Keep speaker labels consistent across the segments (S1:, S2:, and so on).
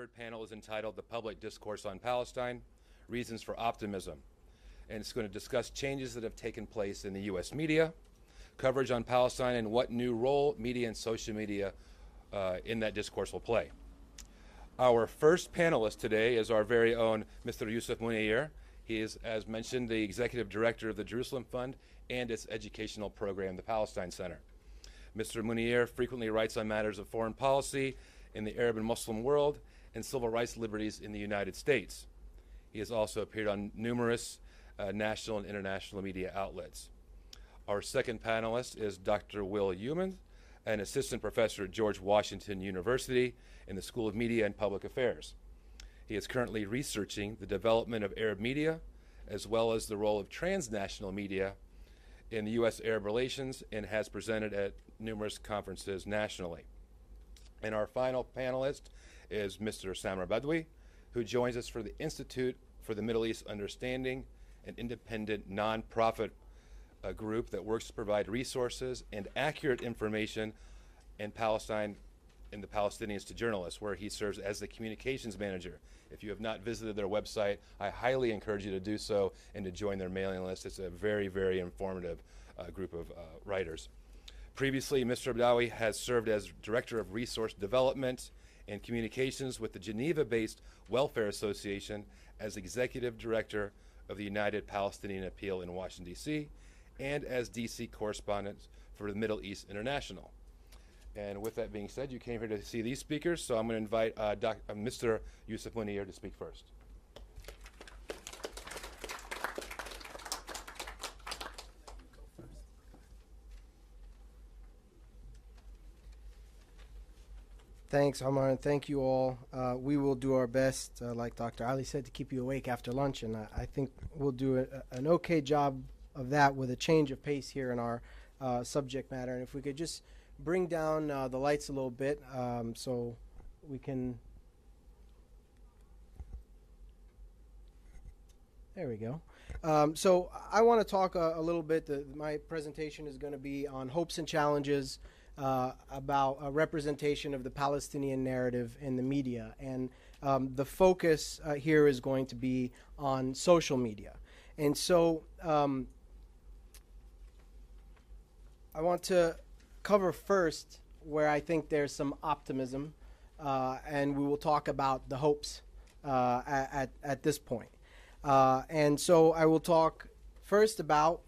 S1: third panel is entitled The Public Discourse on Palestine, Reasons for Optimism. And it's going to discuss changes that have taken place in the U.S. media, coverage on Palestine, and what new role media and social media in that discourse will play. Our first panelist today is our very own Mr. Yusuf Munir. He is, as mentioned, the executive director of the Jerusalem Fund and its educational program, the Palestine Center. Mr. Munir frequently writes on matters of foreign policy in the Arab and Muslim world and civil rights liberties in the United States. He has also appeared on numerous national and international media outlets. Our second panelist is Dr. Will Heumann, an assistant professor at George Washington University in the School of Media and Public Affairs. He is currently researching the development of Arab media, as well as the role of transnational media in the U.S.-Arab relations, and has presented at numerous conferences nationally. And our final panelist is Mr. Samar Badwi, who joins us for the Institute for the Middle East Understanding, an independent nonprofit group that works to provide resources and accurate information in Palestine and the Palestinians to journalists, where he serves as the communications manager. If you have not visited their website, I highly encourage you to do so and to join their mailing list. It's a very, very informative group of writers. Previously, Mr. Badawi has served as Director of Resource Development and Communications with the Geneva-based Welfare Association, as Executive Director of the United Palestinian Appeal in Washington, D.C., and as D.C. correspondent for the Middle East International. And with that being said, you came here to see these speakers, so I'm going to invite Mr. Yusuf Munir to speak first.
S2: Thanks, Omar, and thank you all. We will do our best, like Dr. Ali said, to keep you awake after lunch, and I think we'll do an okay job of that with a change of pace here in our subject matter. And if we could just bring down the lights a little bit so we can... There we go. So I want to talk a little bit. My presentation is going to be on hopes and challenges about a representation of the Palestinian narrative in the media. And the focus here is going to be on social media. And so I want to cover first where I think there's some optimism, and we will talk about the hopes at this point. And so I will talk first about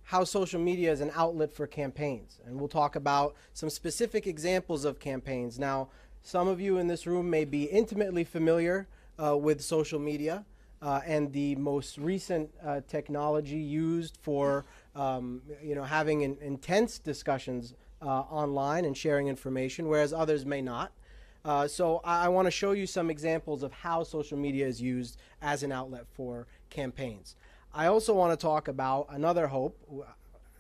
S2: how social media is an outlet for campaigns, and we'll talk about some specific examples of campaigns. Now, some of you in this room may be intimately familiar with social media and the most recent technology used for having intense discussions online and sharing information, whereas others may not. So I want to show you some examples of how social media is used as an outlet for campaigns. I also want to talk about another hope.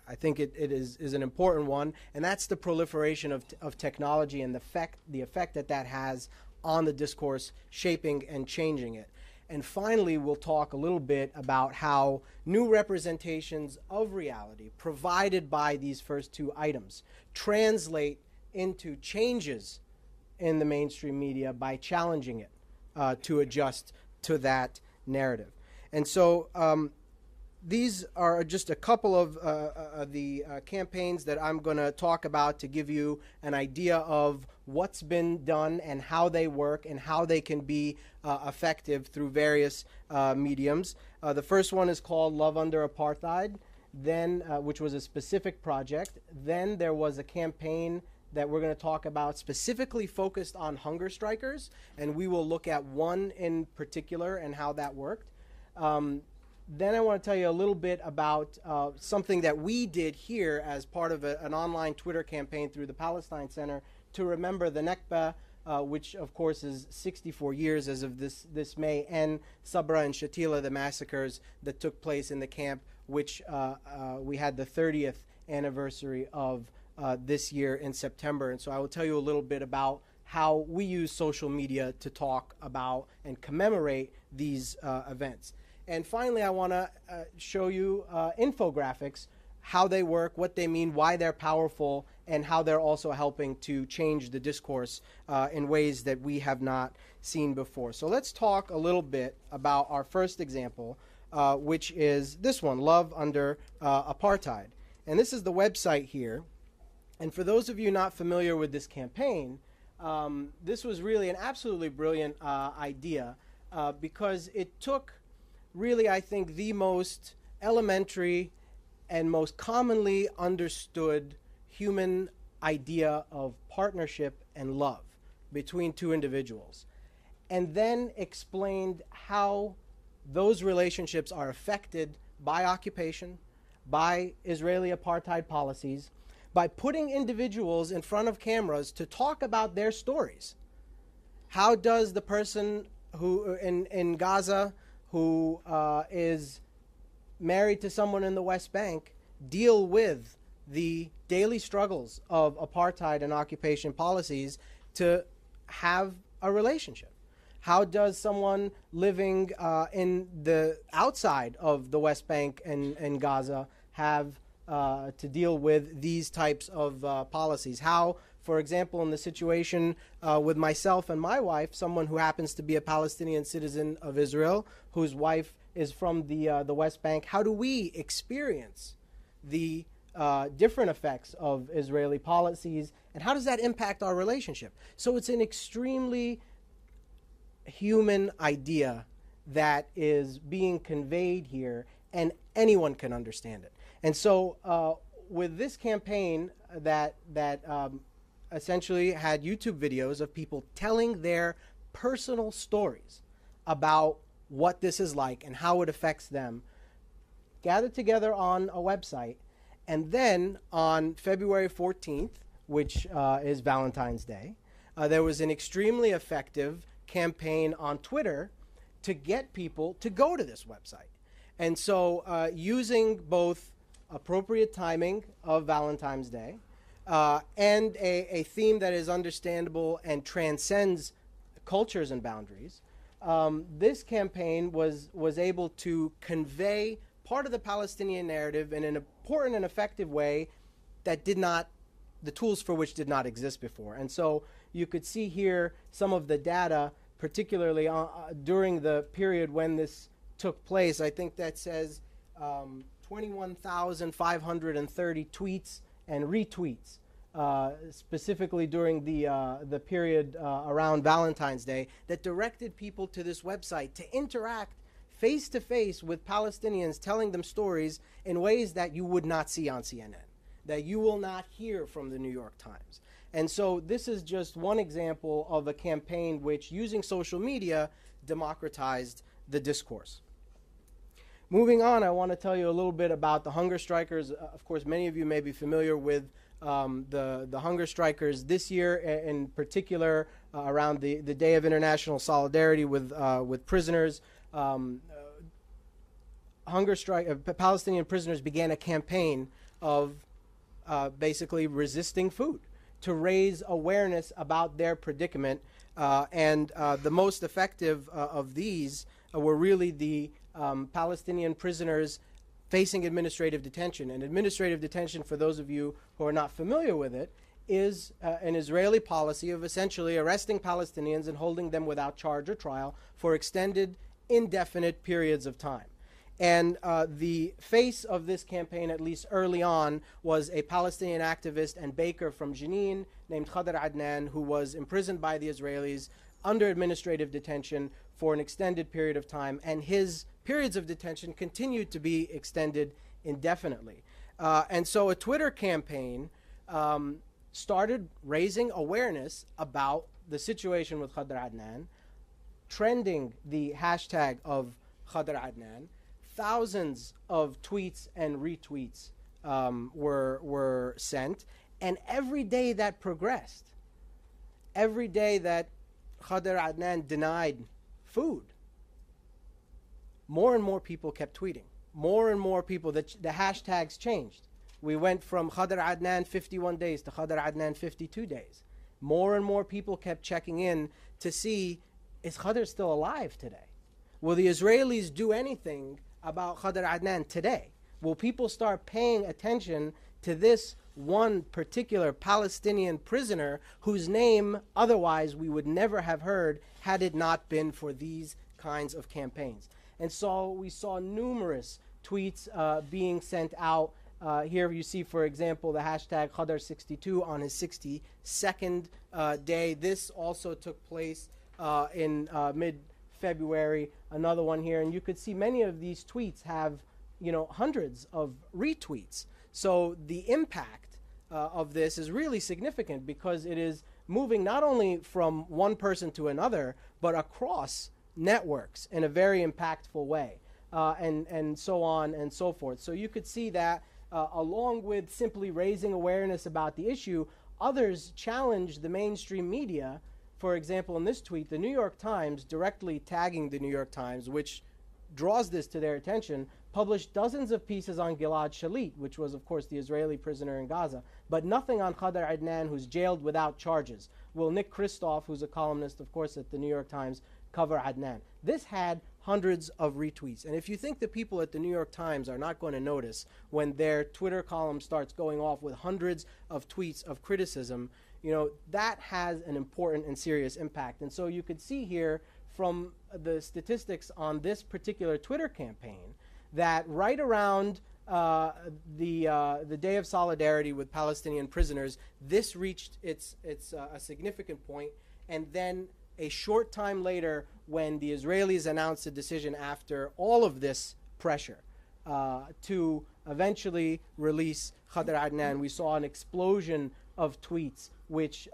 S2: I think it is an important one, and that's the proliferation of technology and the effect that has on the discourse, shaping and changing it. And finally, we'll talk a little bit about how new representations of reality provided by these first two items translate into changes in the mainstream media by challenging it to adjust to that narrative. And so these are just a couple of the campaigns that I'm going to talk about to give you an idea of what's been done and how they work and how they can be effective through various mediums. The first one is called Love Under Apartheid, then which was a specific project. Then there was a campaign that we're going to talk about specifically focused on hunger strikers, and we will look at one in particular and how that worked. Then I want to tell you a little bit about something that we did here as part of an online Twitter campaign through the Palestine Center to remember the Nakba, which of course is 64 years as of this May, and Sabra and Shatila, the massacres that took place in the camp, which we had the 30th anniversary of this year in September. And so I will tell you a little bit about how we use social media to talk about and commemorate these events. And finally, I want to show you infographics, how they work, what they mean, why they're powerful, and how they're also helping to change the discourse in ways that we have not seen before. So let's talk a little bit about our first example, which is this one, Love Under Apartheid. And this is the website here. And for those of you not familiar with this campaign, this was really an absolutely brilliant idea because it took really, I think, the most elementary and most commonly understood human idea of partnership and love between two individuals, and then explained how those relationships are affected by occupation, by Israeli apartheid policies, by putting individuals in front of cameras to talk about their stories. How does the person who in Gaza who is married to someone in the West Bank deal with the daily struggles of apartheid and occupation policies to have a relationship? How does someone living in the outside of the West Bank and Gaza have to deal with these types of policies? How, for example, in the situation with myself and my wife, someone who happens to be a Palestinian citizen of Israel, whose wife is from the West Bank, how do we experience the different effects of Israeli policies, and how does that impact our relationship? So it's an extremely human idea that is being conveyed here, and anyone can understand it. And so with this campaign that essentially had YouTube videos of people telling their personal stories about what this is like and how it affects them, gathered together on a website. And then on February 14th, which is Valentine's Day, there was an extremely effective campaign on Twitter to get people to go to this website. And so using both appropriate timing of Valentine's Day and a theme that is understandable and transcends cultures and boundaries, this campaign was able to convey part of the Palestinian narrative in an important and effective way that the tools for which did not exist before. And so you could see here some of the data, particularly during the period when this took place. I think that says 21,530 tweets and retweets, specifically during the period around Valentine's Day, that directed people to this website to interact face-to-face with Palestinians, telling them stories in ways that you would not see on CNN, that you will not hear from the New York Times. And so this is just one example of a campaign which, using social media, democratized the discourse. Moving on, I want to tell you a little bit about the hunger strikers. Of course, many of you may be familiar with the hunger strikers this year, in particular around the Day of International Solidarity with prisoners. Palestinian prisoners began a campaign of basically resisting food, to raise awareness about their predicament. And the most effective of these were really the Palestinian prisoners facing administrative detention. And administrative detention, for those of you who are not familiar with it, is an Israeli policy of essentially arresting Palestinians and holding them without charge or trial for extended, indefinite periods of time. And the face of this campaign, at least early on, was a Palestinian activist and baker from Jenin named Khadr Adnan, who was imprisoned by the Israelis under administrative detention for an extended period of time. And his periods of detention continued to be extended indefinitely. And so a Twitter campaign started raising awareness about the situation with Khadr Adnan, trending the hashtag of Khadr Adnan. Thousands of tweets and retweets were sent, and every day that progressed, every day that Khadr Adnan denied food, more and more people kept tweeting. More and more people, the hashtags changed. We went from Khadr Adnan 51 days to Khadr Adnan 52 days. More and more people kept checking in to see, is Khadr still alive today? Will the Israelis do anything about Khadr Adnan today? Will people start paying attention to this one particular Palestinian prisoner whose name otherwise we would never have heard had it not been for these kinds of campaigns. And so we saw numerous tweets being sent out. Here you see, for example, the hashtag Qadar62 on his 62nd day. This also took place in mid-February. Another one here, and you could see many of these tweets have, hundreds of retweets. So the impact of this is really significant because it is moving not only from one person to another, but across networks in a very impactful way, and so on and so forth. So you could see that along with simply raising awareness about the issue, others challenge the mainstream media. For example, in this tweet, the New York Times, directly tagging the New York Times, which draws this to their attention, published dozens of pieces on Gilad Shalit, which was, of course, the Israeli prisoner in Gaza, but nothing on Qadar Adnan, who's jailed without charges. Will Nick Kristof, who's a columnist, of course, at the New York Times, cover Adnan? This had hundreds of retweets. And if you think the people at the New York Times are not going to notice when their Twitter column starts going off with hundreds of tweets of criticism, that has an important and serious impact. And so you could see here from the statistics on this particular Twitter campaign that right around the Day of Solidarity with Palestinian prisoners, this reached its a significant point, and then a short time later, when the Israelis announced a decision after all of this pressure to eventually release Qadar Adnan, we saw an explosion of tweets, which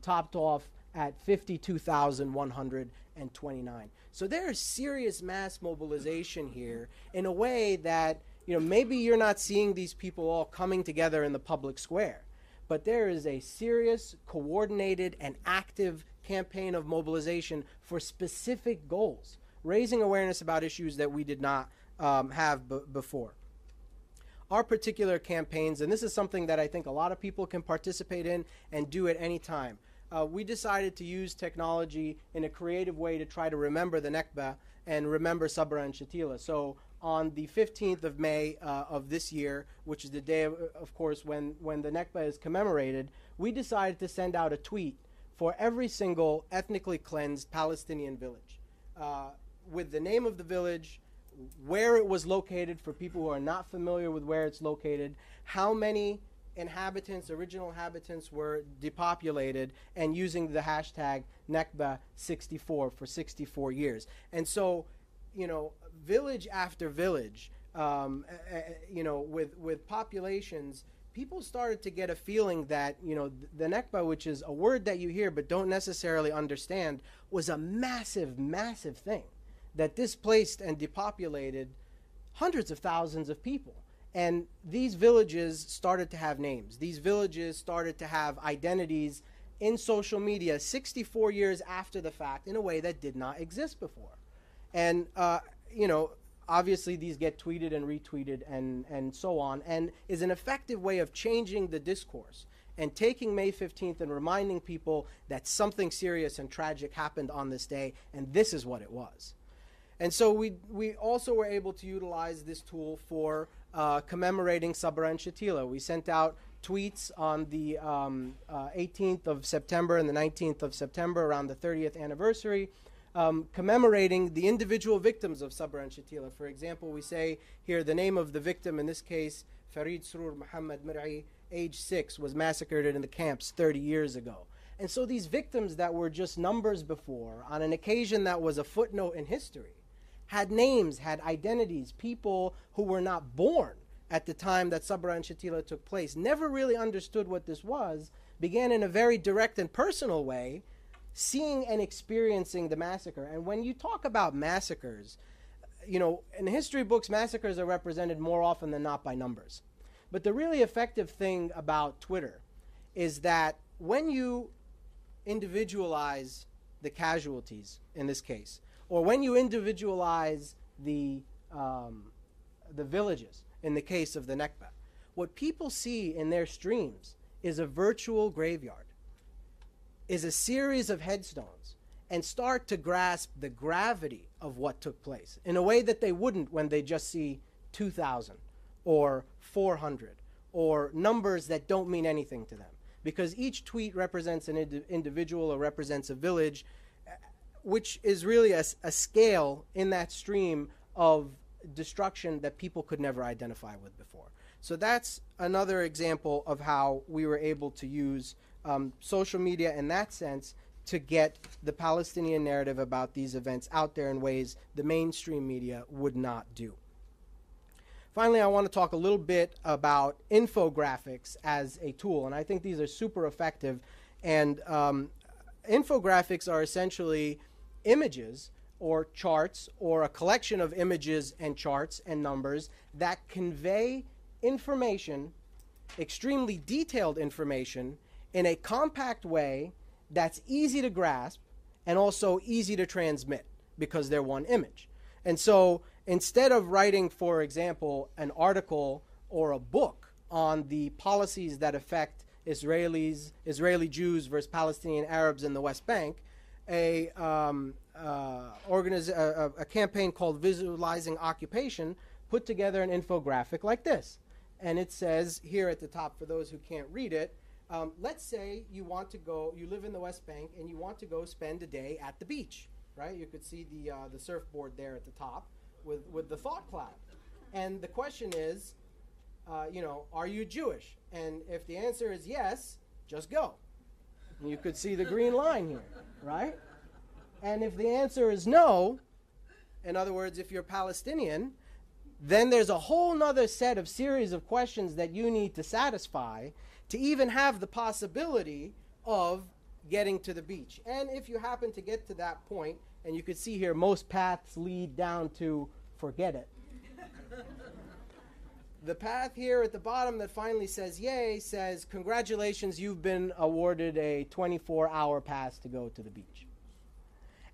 S2: topped off at 52,129. So there is serious mass mobilization here in a way that, maybe you're not seeing these people all coming together in the public square, but there is a serious, coordinated, and active campaign of mobilization for specific goals, raising awareness about issues that we did not have before. Our particular campaigns, and this is something that I think a lot of people can participate in and do at any time. We decided to use technology in a creative way to try to remember the Nakba and remember Sabra and Shatila. So on the 15th of May of this year, which is the day, of course, when the Nakba is commemorated, we decided to send out a tweet for every single ethnically cleansed Palestinian village, with the name of the village, where it was located for people who are not familiar with where it's located, how many inhabitants, original inhabitants, were depopulated, and using the hashtag Nakba64 for 64 years. And so, village after village, with populations, people started to get a feeling that, the Nakba, which is a word that you hear but don't necessarily understand, was a massive, massive thing that displaced and depopulated hundreds of thousands of people. And these villages started to have names. These villages started to have identities in social media 64 years after the fact in a way that did not exist before. And, obviously these get tweeted and retweeted and so on, and is an effective way of changing the discourse and taking May 15th and reminding people that something serious and tragic happened on this day, and this is what it was. And so we also were able to utilize this tool for commemorating Sabra and Shatila. We sent out tweets on the 18th of September and the 19th of September, around the 30th anniversary, commemorating the individual victims of Sabra and Shatila. For example, we say here the name of the victim, in this case, Farid Surur Muhammad Mir'i, age 6, was massacred in the camps 30 years ago. And so these victims that were just numbers before, on an occasion that was a footnote in history, had names, had identities. People who were not born at the time that Sabra and Shatila took place, never really understood what this was, began in a very direct and personal way seeing and experiencing the massacre. And when you talk about massacres, in history books, massacres are represented more often than not by numbers. But the really effective thing about Twitter is that when you individualize the casualties, in this case, or when you individualize the villages, in the case of the Nakba, what people see in their streams is a virtual graveyard, is a series of headstones, and start to grasp the gravity of what took place in a way that they wouldn't when they just see 2,000 or 400 or numbers that don't mean anything to them, because each tweet represents an individual or represents a village, which is really a scale in that stream of destruction that people could never identify with before. So that's another example of how we were able to use social media in that sense to get the Palestinian narrative about these events out there in ways the mainstream media would not do. Finally, I want to talk a little bit about infographics as a tool, and I think these are super effective. And infographics are essentially images or charts or a collection of images and charts and numbers that convey information, extremely detailed information, in a compact way that's easy to grasp and also easy to transmit because they're one image. And so instead of writing, for example, an article or a book on the policies that affect Israeli Jews versus Palestinian Arabs in the West Bank, a campaign called Visualizing Occupation put together an infographic like this. And it says here at the top, for those who can't read it, let's say you live in the West Bank and you want to go spend a day at the beach, right? You could see the surfboard there at the top with the thought cloud. And the question is, are you Jewish? And if the answer is yes, just go. And you could see the green line here, right? And if the answer is no, in other words, if you're Palestinian, then there's a whole nother set of series of questions that you need to satisfy to even have the possibility of getting to the beach. And if you happen to get to that point, and you can see here, most paths lead down to forget it. The path here at the bottom that finally says yay says, congratulations, you've been awarded a 24-hour pass to go to the beach.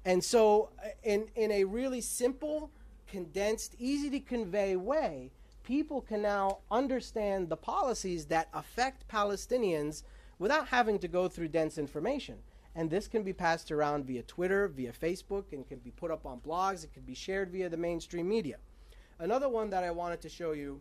S2: And so in a really simple, condensed, easy to convey way, people can now understand the policies that affect Palestinians without having to go through dense information. And this can be passed around via Twitter, via Facebook, and can be put up on blogs. It can be shared via the mainstream media. Another one that I wanted to show you,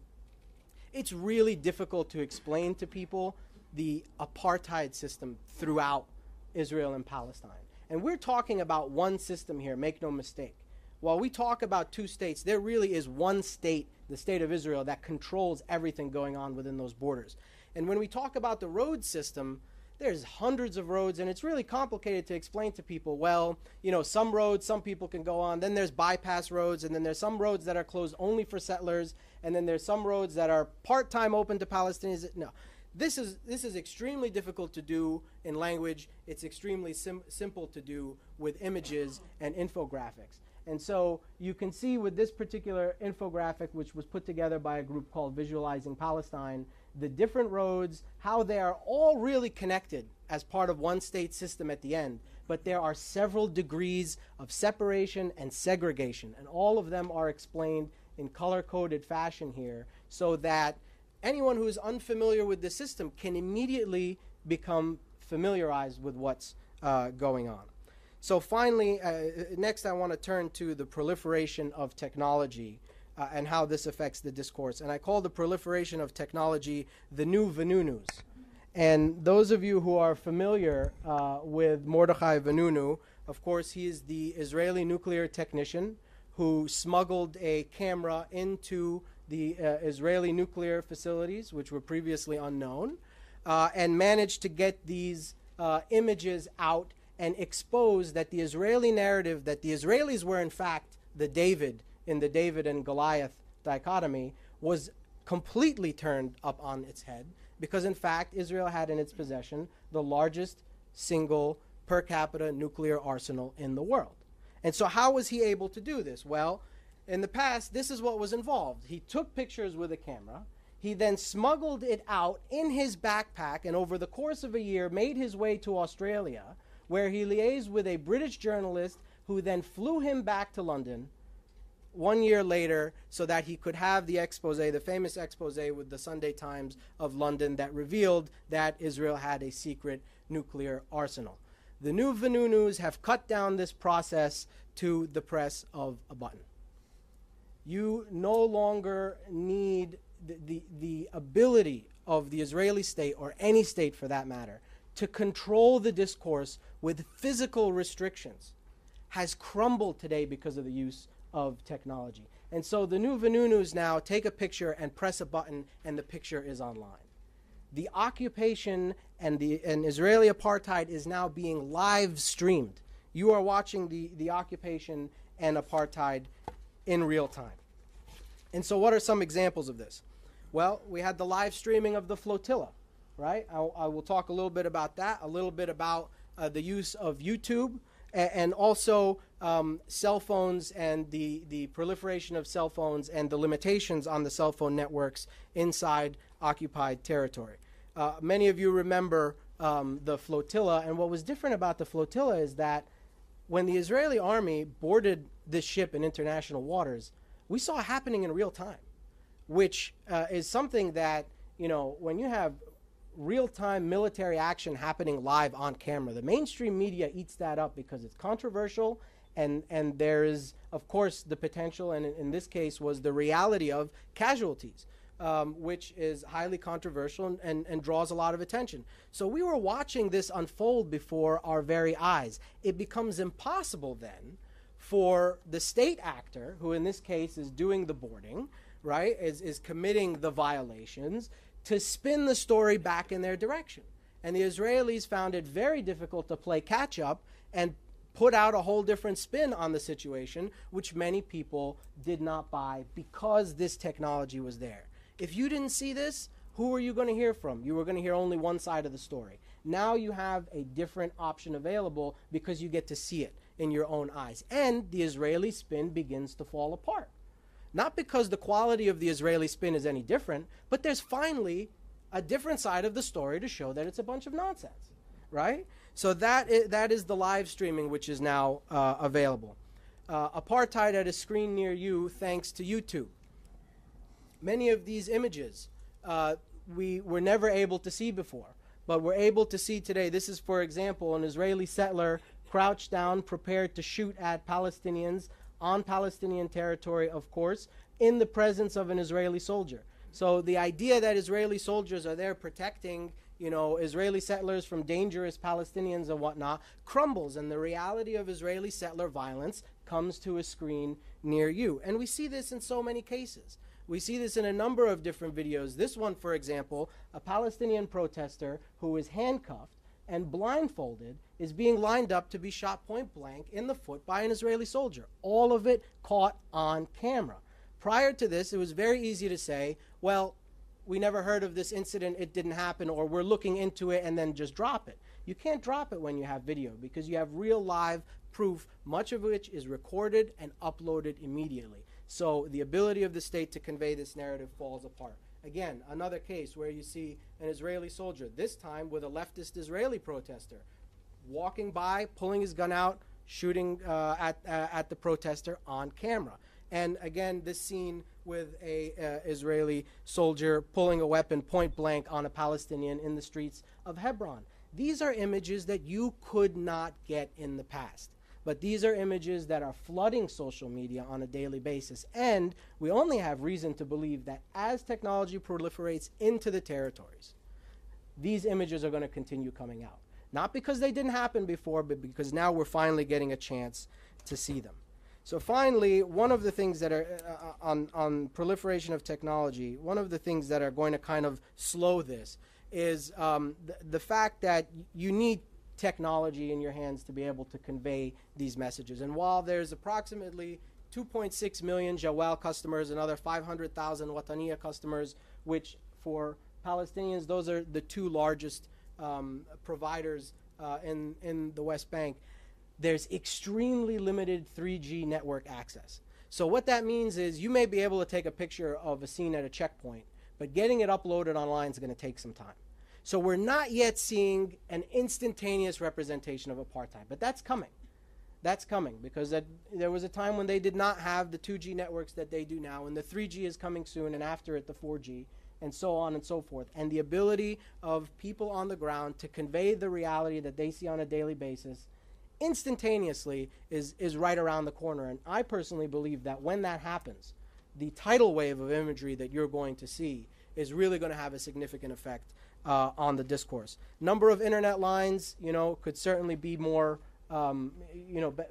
S2: it's really difficult to explain to people the apartheid system throughout Israel and Palestine. And we're talking about one system here, make no mistake. While we talk about two states, there really is one state, the state of Israel, that controls everything going on within those borders. And when we talk about the road system, there's hundreds of roads, and it's really complicated to explain to people, well, some roads, some people can go on, then there's bypass roads, and then there's some roads that are closed only for settlers, and then there's some roads that are part-time open to Palestinians. No. This is extremely difficult to do in language. It's extremely simple to do with images and infographics. And so you can see with this particular infographic, which was put together by a group called Visualizing Palestine, the different roads, how they are all really connected as part of one state system at the end. But there are several degrees of separation and segregation, and all of them are explained in color-coded fashion here so that anyone who is unfamiliar with the system can immediately become familiarized with what's going on. So finally, next I want to turn to the proliferation of technology and how this affects the discourse. And I call the proliferation of technology the new Vanunus. And those of you who are familiar with Mordechai Vanunu, of course, he is the Israeli nuclear technician who smuggled a camera into the Israeli nuclear facilities, which were previously unknown, and managed to get these images out and expose that the Israeli narrative, that the Israelis were in fact the David in the David and Goliath dichotomy, was completely turned up on its head, because in fact Israel had in its possession the largest single per capita nuclear arsenal in the world. And so how was he able to do this? Well, in the past, this is what was involved. He took pictures with a camera. He then smuggled it out in his backpack, and over the course of a year made his way to Australia, where he liaised with a British journalist who then flew him back to London 1 year later so that he could have the expose, the famous expose with the Sunday Times of London that revealed that Israel had a secret nuclear arsenal. The new Vanunus have cut down this process to the press of a button. You no longer need the ability of the Israeli state, or any state for that matter, to control the discourse with physical restrictions has crumbled today because of the use of technology. And so the new Vanunus now take a picture and press a button and the picture is online. The occupation and Israeli apartheid is now being live streamed. You are watching the occupation and apartheid in real time. And so what are some examples of this? Well, we had the live streaming of the flotilla, right? I will talk a little bit about that, a little bit about the use of YouTube, and also cell phones and the proliferation of cell phones and the limitations on the cell phone networks inside occupied territory. Many of you remember the flotilla, and what was different about the flotilla is that when the Israeli army boarded this ship in international waters, we saw it happening in real time, which is something that, you know, when you have real-time military action happening live on camera, the mainstream media eats that up because it's controversial, and there is, of course, the potential, and in this case was the reality of casualties, which is highly controversial and draws a lot of attention. So we were watching this unfold before our very eyes. It becomes impossible then for the state actor, who in this case is doing the boarding, right, is committing the violations, to spin the story back in their direction. And the Israelis found it very difficult to play catch up and put out a whole different spin on the situation, which many people did not buy because this technology was there. If you didn't see this, who were you going to hear from? You were going to hear only one side of the story. Now you have a different option available because you get to see it in your own eyes. And the Israeli spin begins to fall apart. Not because the quality of the Israeli spin is any different, but there's finally a different side of the story to show that it's a bunch of nonsense, right? So that is the live streaming, which is now available. Apartheid at a screen near you thanks to YouTube. Many of these images we were never able to see before, but we're able to see today. This is, for example, an Israeli settler crouched down, prepared to shoot at Palestinians on Palestinian territory, of course, in the presence of an Israeli soldier. So the idea that Israeli soldiers are there protecting, you know, Israeli settlers from dangerous Palestinians and whatnot crumbles, and the reality of Israeli settler violence comes to a screen near you. And we see this in so many cases. We see this in a number of different videos. This one, for example, a Palestinian protester who is handcuffed and blindfolded is being lined up to be shot point blank in the foot by an Israeli soldier. All of it caught on camera. Prior to this, it was very easy to say, well, we never heard of this incident, it didn't happen, or we're looking into it, and then just drop it. You can't drop it when you have video because you have real live proof, much of which is recorded and uploaded immediately. So the ability of the state to convey this narrative falls apart. Again, another case where you see an Israeli soldier, this time with a leftist Israeli protester, walking by, pulling his gun out, shooting at the protester on camera. And again, this scene with a Israeli soldier pulling a weapon point blank on a Palestinian in the streets of Hebron. These are images that you could not get in the past. But these are images that are flooding social media on a daily basis. And we only have reason to believe that as technology proliferates into the territories, these images are going to continue coming out. Not because they didn't happen before, but because now we're finally getting a chance to see them. So finally, one of the things that are on proliferation of technology, one of the things that are going to kind of slow this is the fact that you need technology in your hands to be able to convey these messages. And while there's approximately 2.6 million Jawal customers, another 500,000 Wataniya customers, which for Palestinians, those are the two largest providers in the West Bank, there's extremely limited 3G network access. So what that means is you may be able to take a picture of a scene at a checkpoint, but getting it uploaded online is going to take some time. So we're not yet seeing an instantaneous representation of apartheid, but that's coming. That's coming because there was a time when they did not have the 2G networks that they do now, and the 3G is coming soon, and after it, the 4G, and so on and so forth. And the ability of people on the ground to convey the reality that they see on a daily basis instantaneously is right around the corner. And I personally believe that when that happens, the tidal wave of imagery that you're going to see is really going to have a significant effect on the discourse. Number of internet lines, could certainly be more,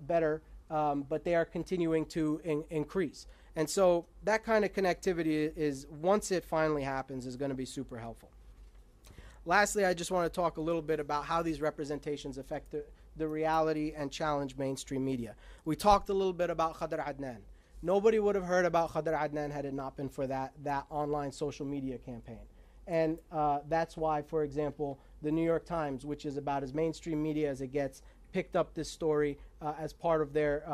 S2: better, but they are continuing to increase. And so that kind of connectivity is, once it finally happens, is going to be super helpful. Lastly, I just want to talk a little bit about how these representations affect the reality and challenge mainstream media. We talked a little bit about Khadr Adnan. Nobody would have heard about Khadr Adnan had it not been for that online social media campaign. And that's why, for example, the New York Times, which is about as mainstream media as it gets, picked up this story as part of their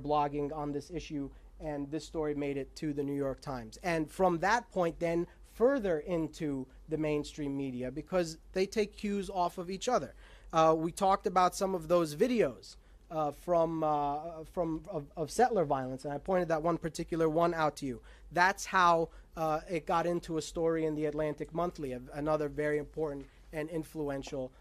S2: blogging on this issue, and this story made it to the New York Times. And from that point then further into the mainstream media, because they take cues off of each other. We talked about some of those videos of settler violence, and I pointed that one particular one out to you. That's how it got into a story in the Atlantic Monthly, another very important and influential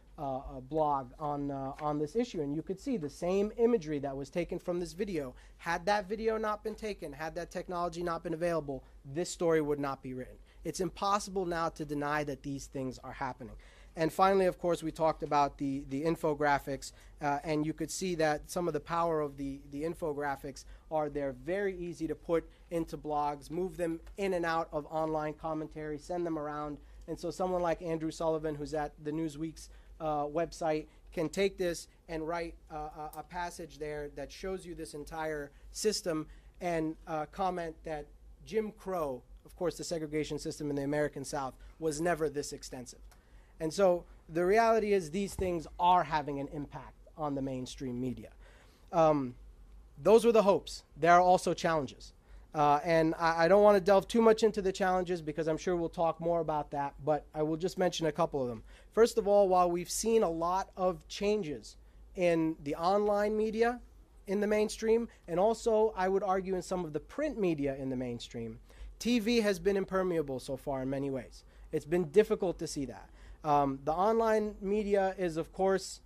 S2: blog on this issue. And you could see the same imagery that was taken from this video. Had that video not been taken, had that technology not been available, this story would not be written. It's impossible now to deny that these things are happening. And finally, of course, we talked about the infographics, and you could see that some of the power of the infographics are they're very easy to put into blogs, move them in and out of online commentary, send them around. And so someone like Andrew Sullivan, who's at the Newsweek's website, can take this and write a passage there that shows you this entire system and comment that Jim Crow, of course, the segregation system in the American South, was never this extensive. And so the reality is these things are having an impact on the mainstream media. Those were the hopes. There are also challenges. And I don't want to delve too much into the challenges because I'm sure we'll talk more about that, but I will just mention a couple of them. First of all, while we've seen a lot of changes in the online media in the mainstream, and also I would argue in some of the print media in the mainstream, TV has been impermeable so far in many ways. It's been difficult to see that. The online media is, of course,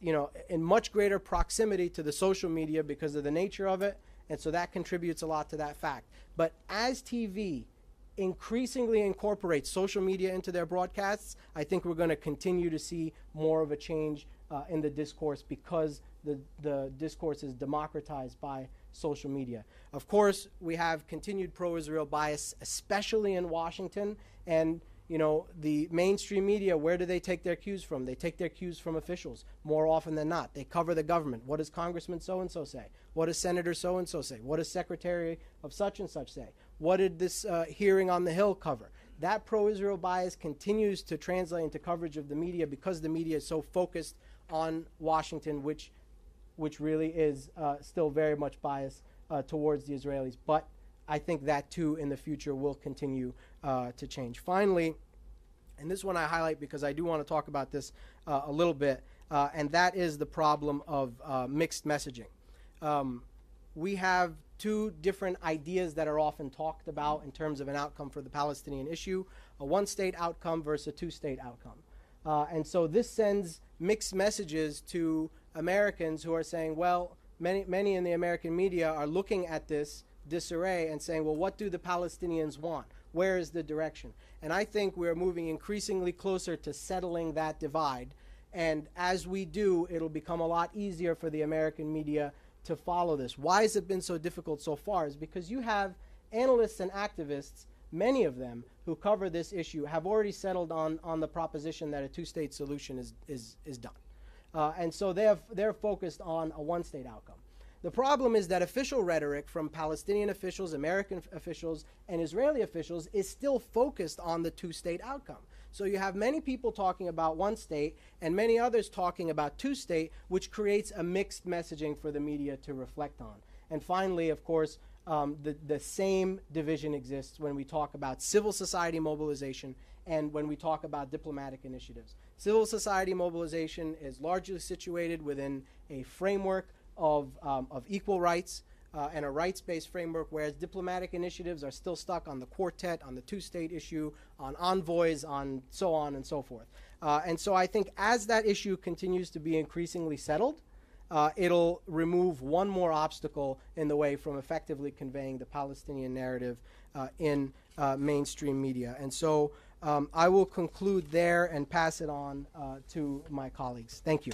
S2: in much greater proximity to the social media because of the nature of it, and so that contributes a lot to that fact. But as TV increasingly incorporates social media into their broadcasts, I think we're going to continue to see more of a change in the discourse because the discourse is democratized by social media. Of course, we have continued pro-Israel bias, especially in Washington, and the mainstream media, where do they take their cues from? They take their cues from officials more often than not. They cover the government. What does Congressman so-and-so say? What does Senator so-and-so say? What does Secretary of such and such say? What did this hearing on the Hill cover? That pro-Israel bias continues to translate into coverage of the media because the media is so focused on Washington, which really is still very much biased towards the Israelis. But I think that too in the future will continue to change. Finally, and this one I highlight because I do want to talk about this a little bit, and that is the problem of mixed messaging. We have two different ideas that are often talked about in terms of an outcome for the Palestinian issue, a one-state outcome versus a two-state outcome. And so this sends mixed messages to Americans who are saying, well, many in the American media are looking at this disarray and saying, well, what do the Palestinians want? Where is the direction? And I think we're moving increasingly closer to settling that divide. And as we do, it'll become a lot easier for the American media to follow this. Why has it been so difficult so far? Is because you have analysts and activists, many of them who cover this issue, have already settled on the proposition that a two-state solution is done. And so they're focused on a one-state outcome. The problem is that official rhetoric from Palestinian officials, American officials, and Israeli officials is still focused on the two-state outcome. So you have many people talking about one state and many others talking about two-state, which creates a mixed messaging for the media to reflect on. And finally, of course, the same division exists when we talk about civil society mobilization and when we talk about diplomatic initiatives. Civil society mobilization is largely situated within a framework of equal rights and a rights-based framework, whereas diplomatic initiatives are still stuck on the quartet, on the two-state issue, on envoys, on so on and so forth. And so I think as that issue continues to be increasingly settled, it'll remove one more obstacle in the way from effectively conveying the Palestinian narrative in mainstream media. And so I will conclude there and pass it on to my colleagues. Thank you.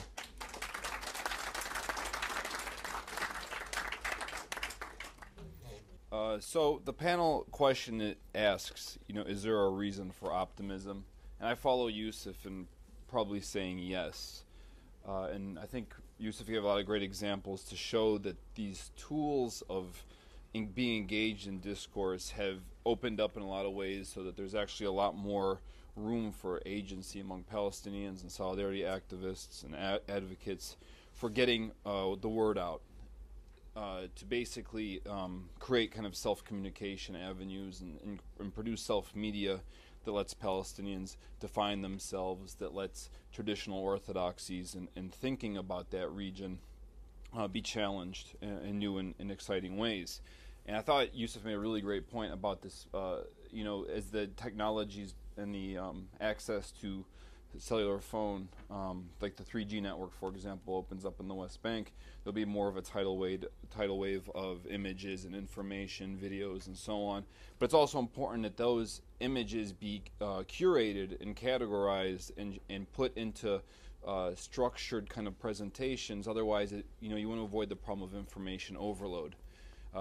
S3: So the panel question asks, is there a reason for optimism? And I follow Yusuf in probably saying yes. And I think, Yusuf, you have a lot of great examples to show that these tools of being engaged in discourse have opened up in a lot of ways so that there's actually a lot more room for agency among Palestinians and solidarity activists and advocates for getting the word out. To basically create kind of self-communication avenues and produce self-media that lets Palestinians define themselves, that lets traditional orthodoxies and thinking about that region be challenged in new and exciting ways. And I thought Yusuf made a really great point about this, as the technologies and the access to cellular phone, like the 3G network, for example, opens up in the West Bank, there'll be more of a tidal wave of images and information, videos, and so on. But it's also important that those images be curated and categorized and put into structured kind of presentations. Otherwise, you want to avoid the problem of information overload,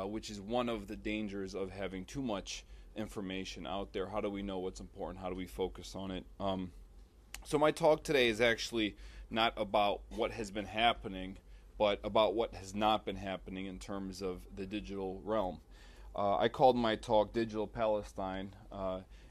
S3: which is one of the dangers of having too much information out there. How do we know what's important? How do we focus on it? So my talk today is actually not about what has been happening, but about what has not been happening in terms of the digital realm. I called my talk Digital Palestine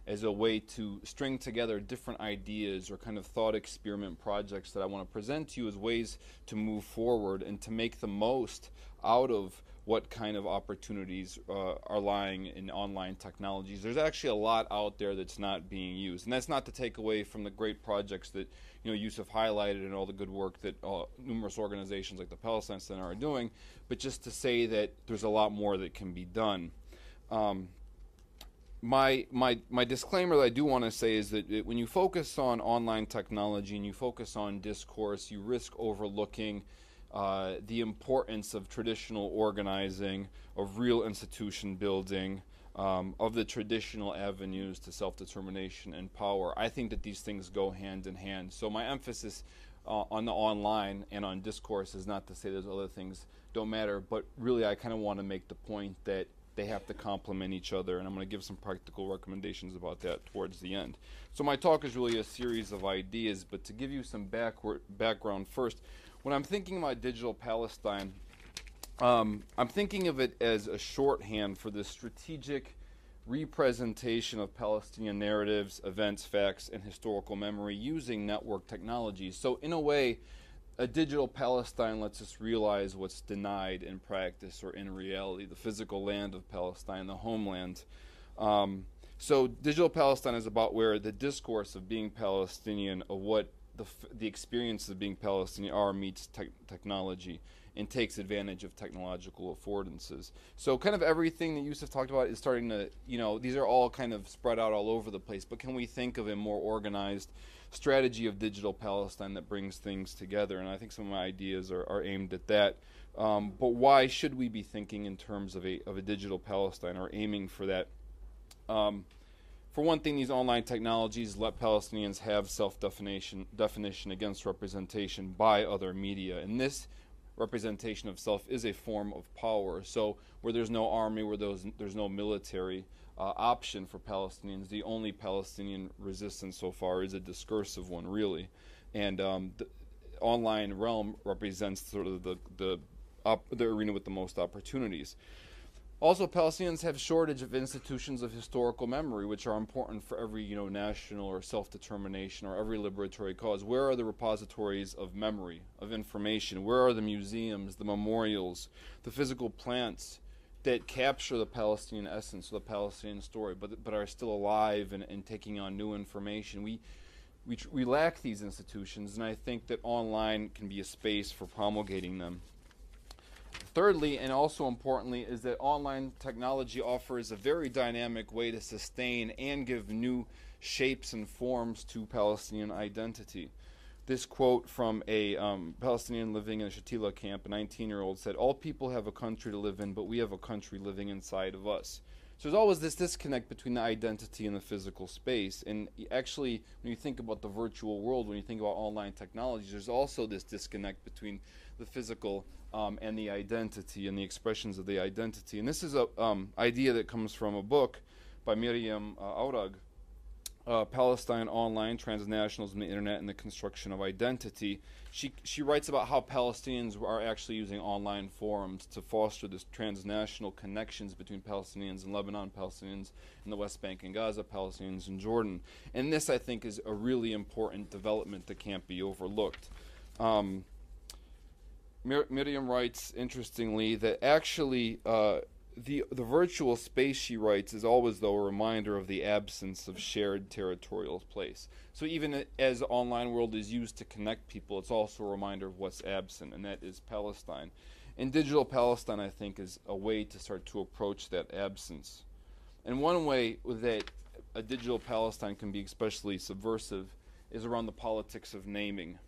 S3: as a way to string together different ideas or kind of thought experiment projects that I want to present to you as ways to move forward and to make the most out of what kind of opportunities are lying in online technologies. There's actually a lot out there that's not being used. And that's not to take away from the great projects that Yusuf highlighted and all the good work that numerous organizations like the Palestine Center are doing, but just to say that there's a lot more that can be done. My disclaimer that I do want to say is that when you focus on online technology and you focus on discourse, you risk overlooking the importance of traditional organizing, of real institution building, of the traditional avenues to self-determination and power. I think that these things go hand in hand. So my emphasis on the online and on discourse is not to say those other things don't matter, but really I kind of want to make the point that they have to complement each other, and I'm going to give some practical recommendations about that towards the end. So my talk is really a series of ideas, but to give you some background first, when I'm thinking about Digital Palestine, I'm thinking of it as a shorthand for the strategic representation of Palestinian narratives, events, facts, and historical memory using network technologies. So in a way, a Digital Palestine lets us realize what's denied in practice or in reality, the physical land of Palestine, the homeland. So Digital Palestine is about where the discourse of being Palestinian, of what the experience of being Palestinian are, meets technology and takes advantage of technological affordances. So kind of everything that Yusuf talked about is starting to, these are all kind of spread out all over the place, but can we think of a more organized strategy of Digital Palestine that brings things together? And I think some of my ideas are aimed at that. But why should we be thinking in terms of a Digital Palestine or aiming for that? For one thing, these online technologies let Palestinians have definition against representation by other media. And this representation of self is a form of power. So where there's no army, where there's no military option for Palestinians, the only Palestinian resistance so far is a discursive one, really. And the online realm represents sort of the arena with the most opportunities. Also, Palestinians have shortage of institutions of historical memory, which are important for every, national or self-determination or every liberatory cause. Where are the repositories of memory, of information? Where are the museums, the memorials, the physical plants that capture the Palestinian essence, the Palestinian story, but are still alive and taking on new information? We lack these institutions, and I think that online can be a space for promulgating them. Thirdly, and also importantly, is that online technology offers a very dynamic way to sustain and give new shapes and forms to Palestinian identity. This quote from a Palestinian living in a Shatila camp, a 19-year-old, said, "All people have a country to live in, but we have a country living inside of us." So there's always this disconnect between the identity and the physical space. And actually, when you think about the virtual world, when you think about online technologies, there's also this disconnect between the physical and the identity and the expressions of the identity. And this is a idea that comes from a book by Miriam Aurag, Palestine Online, Transnationalism, the Internet, and the Construction of Identity. She writes about how Palestinians are actually using online forums to foster this transnational connections between Palestinians in Lebanon, Palestinians in the West Bank and Gaza, Palestinians in Jordan. And this, I think, is a really important development that can't be overlooked. Miriam writes, interestingly, that actually the virtual space, she writes, is always, though, a reminder of the absence of shared territorial place. So even as online world is used to connect people, it's also a reminder of what's absent, and that is Palestine. And digital Palestine, I think, is a way to start to approach that absence. And one way that a digital Palestine can be especially subversive is around the politics of naming.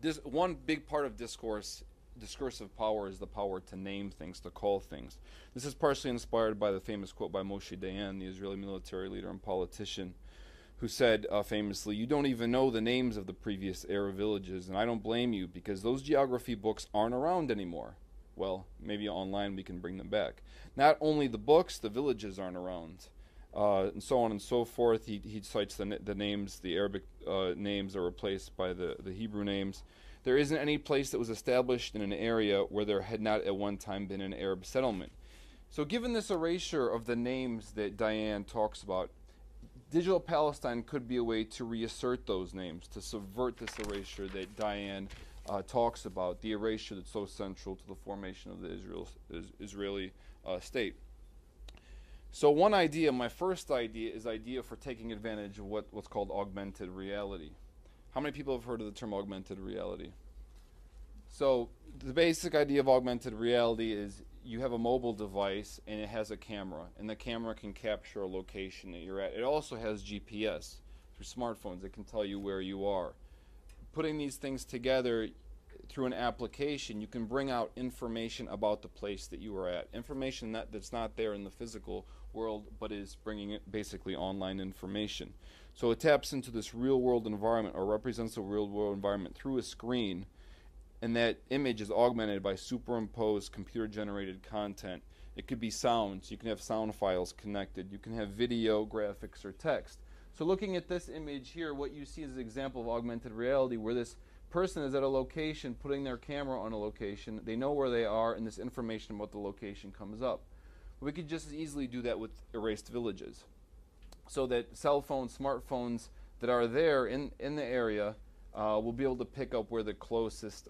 S3: This one big part of discursive power is the power to name things, to call things. This is partially inspired by the famous quote by Moshe Dayan, the Israeli military leader and politician, who said famously, "You don't even know the names of the previous Arab villages, and I don't blame you, because those geography books aren't around anymore." Well, maybe online we can bring them back. Not only the books, the villages aren't around, and so on and so forth. He cites the names, the Arabic names are replaced by the Hebrew names. There isn't any place that was established in an area where there had not at one time been an Arab settlement. So given this erasure of the names that Diane talks about, digital Palestine could be a way to reassert those names, to subvert this erasure that Diane talks about, the erasure that's so central to the formation of the Israeli state. So one idea, my first idea, is idea for taking advantage of what's called augmented reality. How many people have heard of the term augmented reality? So the basic idea of augmented reality is you have a mobile device and it has a camera, and the camera can capture a location that you're at. It also has GPS through smartphones. It can tell you where you are. Putting these things together through an application, you can bring out information about the place that you are at. Information that's not there in the physical world, but is bringing it basically online information. So it taps into this real-world environment, or represents a real-world environment through a screen, and that image is augmented by superimposed computer-generated content. It could be sound, so you can have sound files connected. You can have video, graphics, or text. So looking at this image here, what you see is an example of augmented reality where this person is at a location, putting their camera on a location. They know where they are, and this information about the location comes up. We could just as easily do that with erased villages, so that cell phones, smartphones that are there in the area will be able to pick up where the closest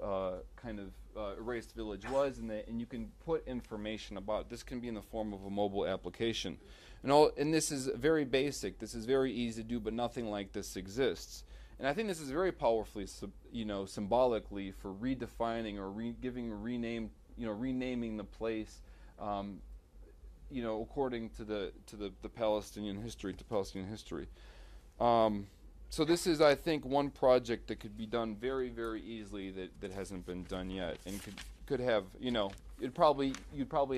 S3: erased village was, and you can put information about it. This can be in the form of a mobile application. And this is very basic. This is very easy to do, but nothing like this exists. And I think this is very powerfully, symbolically for redefining or renaming the place, according to the Palestinian history, So this is, I think, one project that could be done very, very easily that hasn't been done yet, and could have, you'd probably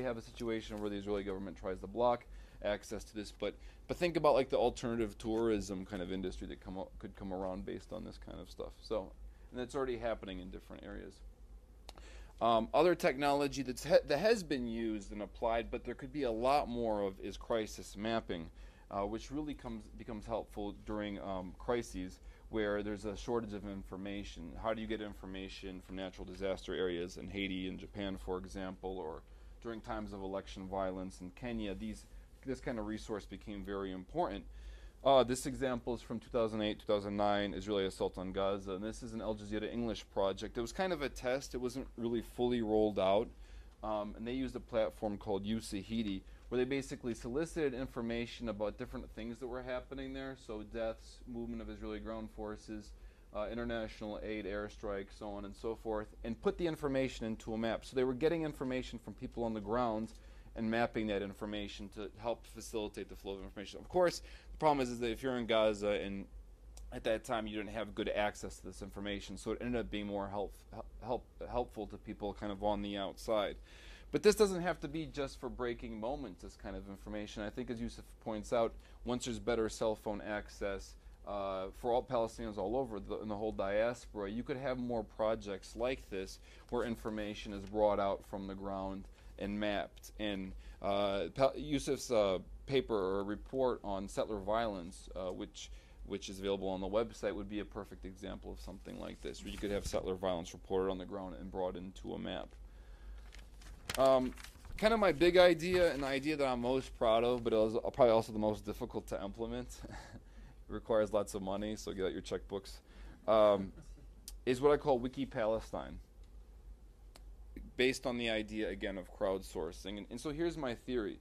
S3: have a situation where the Israeli government tries to block access to this, but think about like the alternative tourism kind of industry that could come around based on this kind of stuff. So, and it's already happening in different areas. Other technology that has been used and applied, but there could be a lot more of, is crisis mapping, which really becomes helpful during crises where there's a shortage of information. How do you get information from natural disaster areas in Haiti and Japan, for example, or during times of election violence in Kenya? This kind of resource became very important. This example is from 2008, 2009, Israeli assault on Gaza, and this is an Al Jazeera English project. It was kind of a test. It wasn't really fully rolled out, and they used a platform called Usahidi, where they basically solicited information about different things that were happening there, so deaths, movement of Israeli ground forces, international aid, airstrikes, so on and so forth, and put the information into a map. So they were getting information from people on the ground and mapping that information to help facilitate the flow of information. Of course, the problem is that if you're in Gaza and at that time you didn't have good access to this information, so it ended up being more helpful to people kind of on the outside. But this doesn't have to be just for breaking moments, this kind of information. I think, as Yusuf points out, once there's better cell phone access for all Palestinians all over in the whole diaspora, you could have more projects like this where information is brought out from the ground and mapped. And Yusuf's paper or report on settler violence, which is available on the website, would be a perfect example of something like this, where you could have settler violence reported on the ground and brought into a map. Kind of my big idea, and the idea that I'm most proud of, but it was probably also the most difficult to implement, it requires lots of money, so get out your checkbooks, is what I call Wiki Palestine, based on the idea, again, of crowdsourcing. And so here's my theory.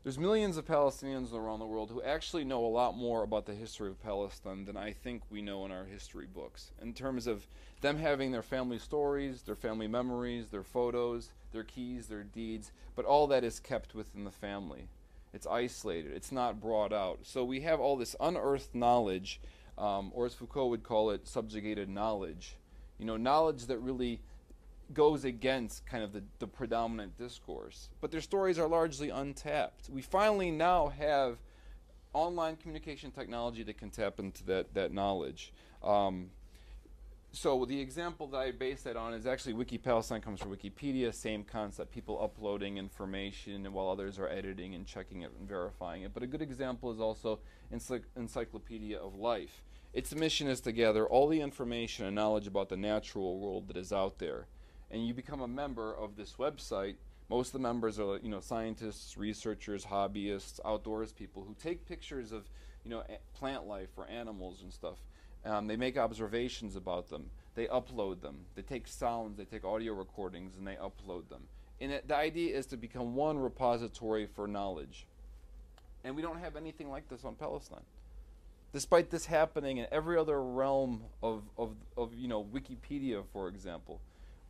S3: There's millions of Palestinians around the world who actually know a lot more about the history of Palestine than I think we know in our history books, in terms of them having their family stories, their family memories, their photos, their keys, their deeds, but all that is kept within the family. It's isolated. It's not brought out. So we have all this unearthed knowledge, or as Foucault would call it, subjugated knowledge. Knowledge that really goes against kind of the predominant discourse. But their stories are largely untapped. We finally now have online communication technology that can tap into that knowledge. So the example that I base that on is actually Wiki Palestine comes from Wikipedia, same concept, people uploading information and while others are editing and checking it and verifying it. But a good example is also Encyclopedia of Life. Its mission is to gather all the information and knowledge about the natural world that is out there. And you become a member of this website. Most of the members are, scientists, researchers, hobbyists, outdoors people who take pictures of, plant life or animals and stuff. They make observations about them. They upload them. They take sounds, they take audio recordings, and they upload them. And the idea is to become one repository for knowledge. And we don't have anything like this on Palestine. Despite this happening in every other realm of Wikipedia, for example,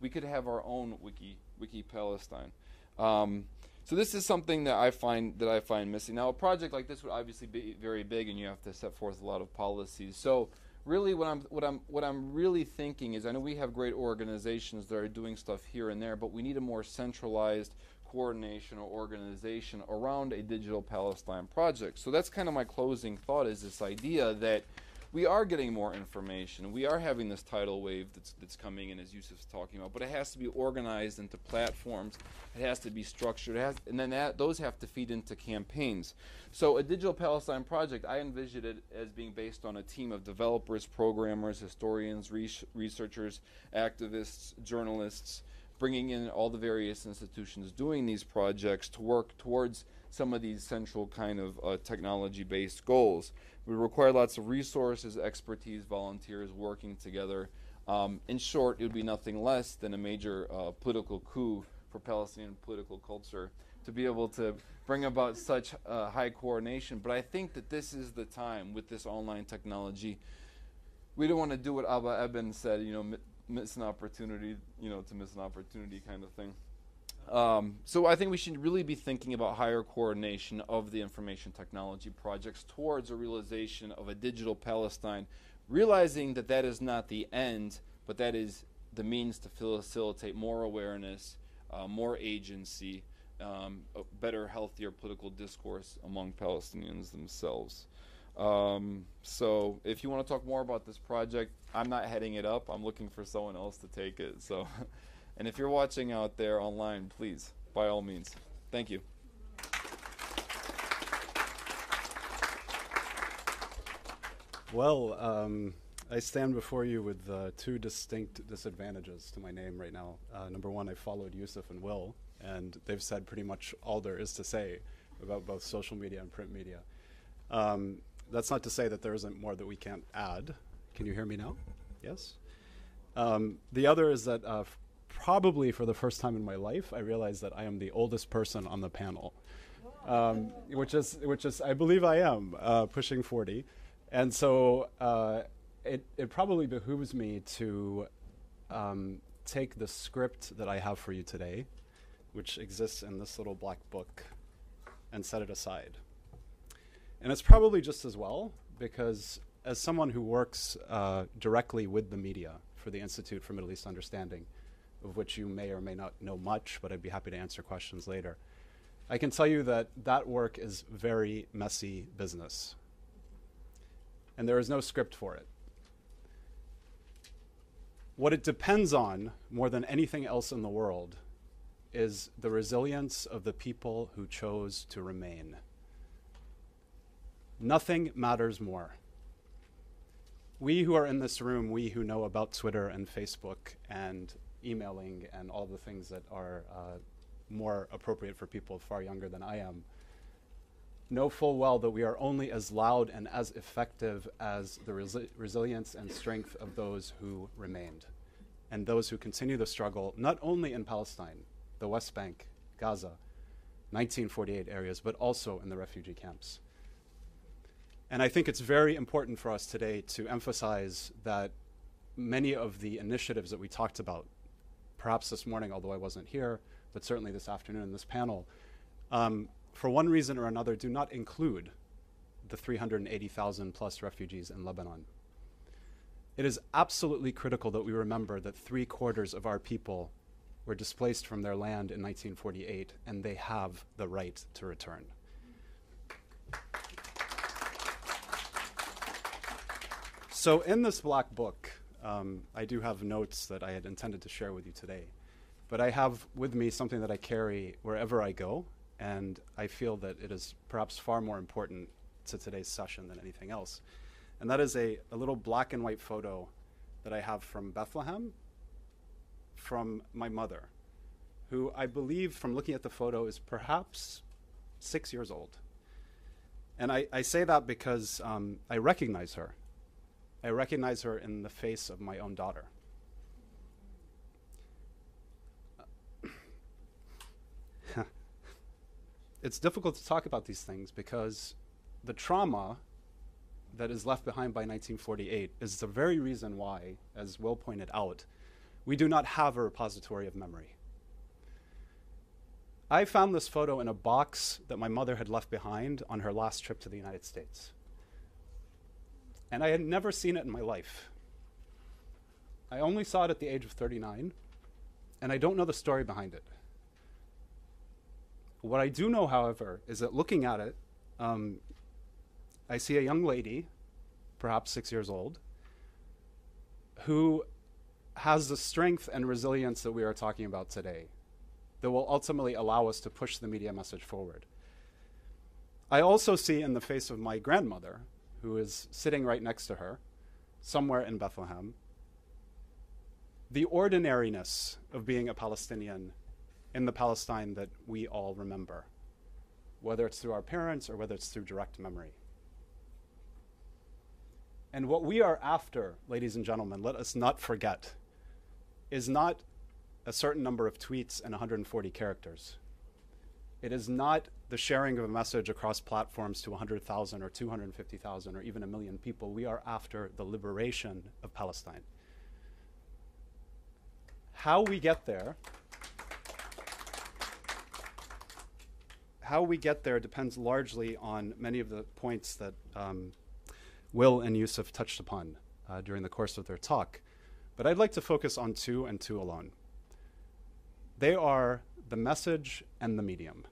S3: we could have our own Wiki Palestine. So this is something that I find missing. Now, a project like this would obviously be very big, and you have to set forth a lot of policies. So really, what I'm really thinking is, I know we have great organizations that are doing stuff here and there, but we need a more centralized coordination or organization around a digital Palestine project. So that's kind of my closing thought, is this idea that we are getting more information. We are having this tidal wave that's coming in, as Yusuf's talking about, but it has to be organized into platforms. It has to be structured, and then those have to feed into campaigns. So a digital Palestine project, I envisioned it as being based on a team of developers, programmers, historians, researchers, activists, journalists, bringing in all the various institutions doing these projects to work towards some of these central kind of technology-based goals. We require lots of resources, expertise, volunteers working together. In short, it would be nothing less than a major political coup for Palestinian political culture to be able to bring about such high coordination. But I think that this is the time with this online technology. We don't want to do what Abba Eben said, miss an opportunity, to miss an opportunity kind of thing. So I think we should really be thinking about higher coordination of the information technology projects towards a realization of a digital Palestine, realizing that that is not the end, but that is the means to facilitate more awareness, more agency, a better, healthier political discourse among Palestinians themselves. So if you want to talk more about this project, I'm not heading it up. I'm looking for someone else to take it. So. And if you're watching out there online, please, by all means. Thank you.
S4: Well, I stand before you with two distinct disadvantages to my name right now. Number one, I followed Yusuf and Will, and they've said pretty much all there is to say about both social media and print media. That's not to say that there isn't more that we can't add. Can you hear me now? Yes? The other is that probably for the first time in my life, I realized that I am the oldest person on the panel, which is I believe I am, pushing 40. And so it probably behooves me to take the script that I have for you today, which exists in this little black book, and set it aside. And it's probably just as well, because as someone who works directly with the media for the Institute for Middle East Understanding, of which you may or may not know much, but I'd be happy to answer questions later. I can tell you that that work is very messy business, and there is no script for it. What it depends on, more than anything else in the world, is the resilience of the people who chose to remain. Nothing matters more. We who are in this room, we who know about Twitter and Facebook and emailing and all the things that are more appropriate for people far younger than I am, know full well that we are only as loud and as effective as the resilience and strength of those who remained and those who continue the struggle, not only in Palestine, the West Bank, Gaza, 1948 areas, but also in the refugee camps. And I think it's very important for us today to emphasize that many of the initiatives that we talked about, perhaps this morning, although I wasn't here, but certainly this afternoon in this panel, for one reason or another, do not include the 380,000 plus refugees in Lebanon. It is absolutely critical that we remember that 3/4 of our people were displaced from their land in 1948, and they have the right to return. So in this black book, I do have notes that I had intended to share with you today. But I have with me something that I carry wherever I go, and I feel that it is perhaps far more important to today's session than anything else. And that is a little black and white photo that I have from Bethlehem, from my mother, who I believe, from looking at the photo, is perhaps 6 years old. And I say that because I recognize her. I recognize her in the face of my own daughter. It's difficult to talk about these things because the trauma that is left behind by 1948 is the very reason why, as Will pointed out, we do not have a repository of memory. I found this photo in a box that my mother had left behind on her last trip to the United States. And I had never seen it in my life. I only saw it at the age of 39, and I don't know the story behind it. What I do know, however, is that looking at it, I see a young lady, perhaps 6 years old, who has the strength and resilience that we are talking about today, that will ultimately allow us to push the media message forward. I also see in the face of my grandmother, who is sitting right next to her, somewhere in Bethlehem, the ordinariness of being a Palestinian in the Palestine that we all remember, whether it's through our parents or whether it's through direct memory. And what we are after, ladies and gentlemen, let us not forget, is not a certain number of tweets and 140 characters. It is not the sharing of a message across platforms to 100,000 or 250,000 or even 1 million people. We are after the liberation of Palestine. How we get there depends largely on many of the points that Will and Yusuf touched upon during the course of their talk. But I'd like to focus on two and two alone. They are the message and the medium.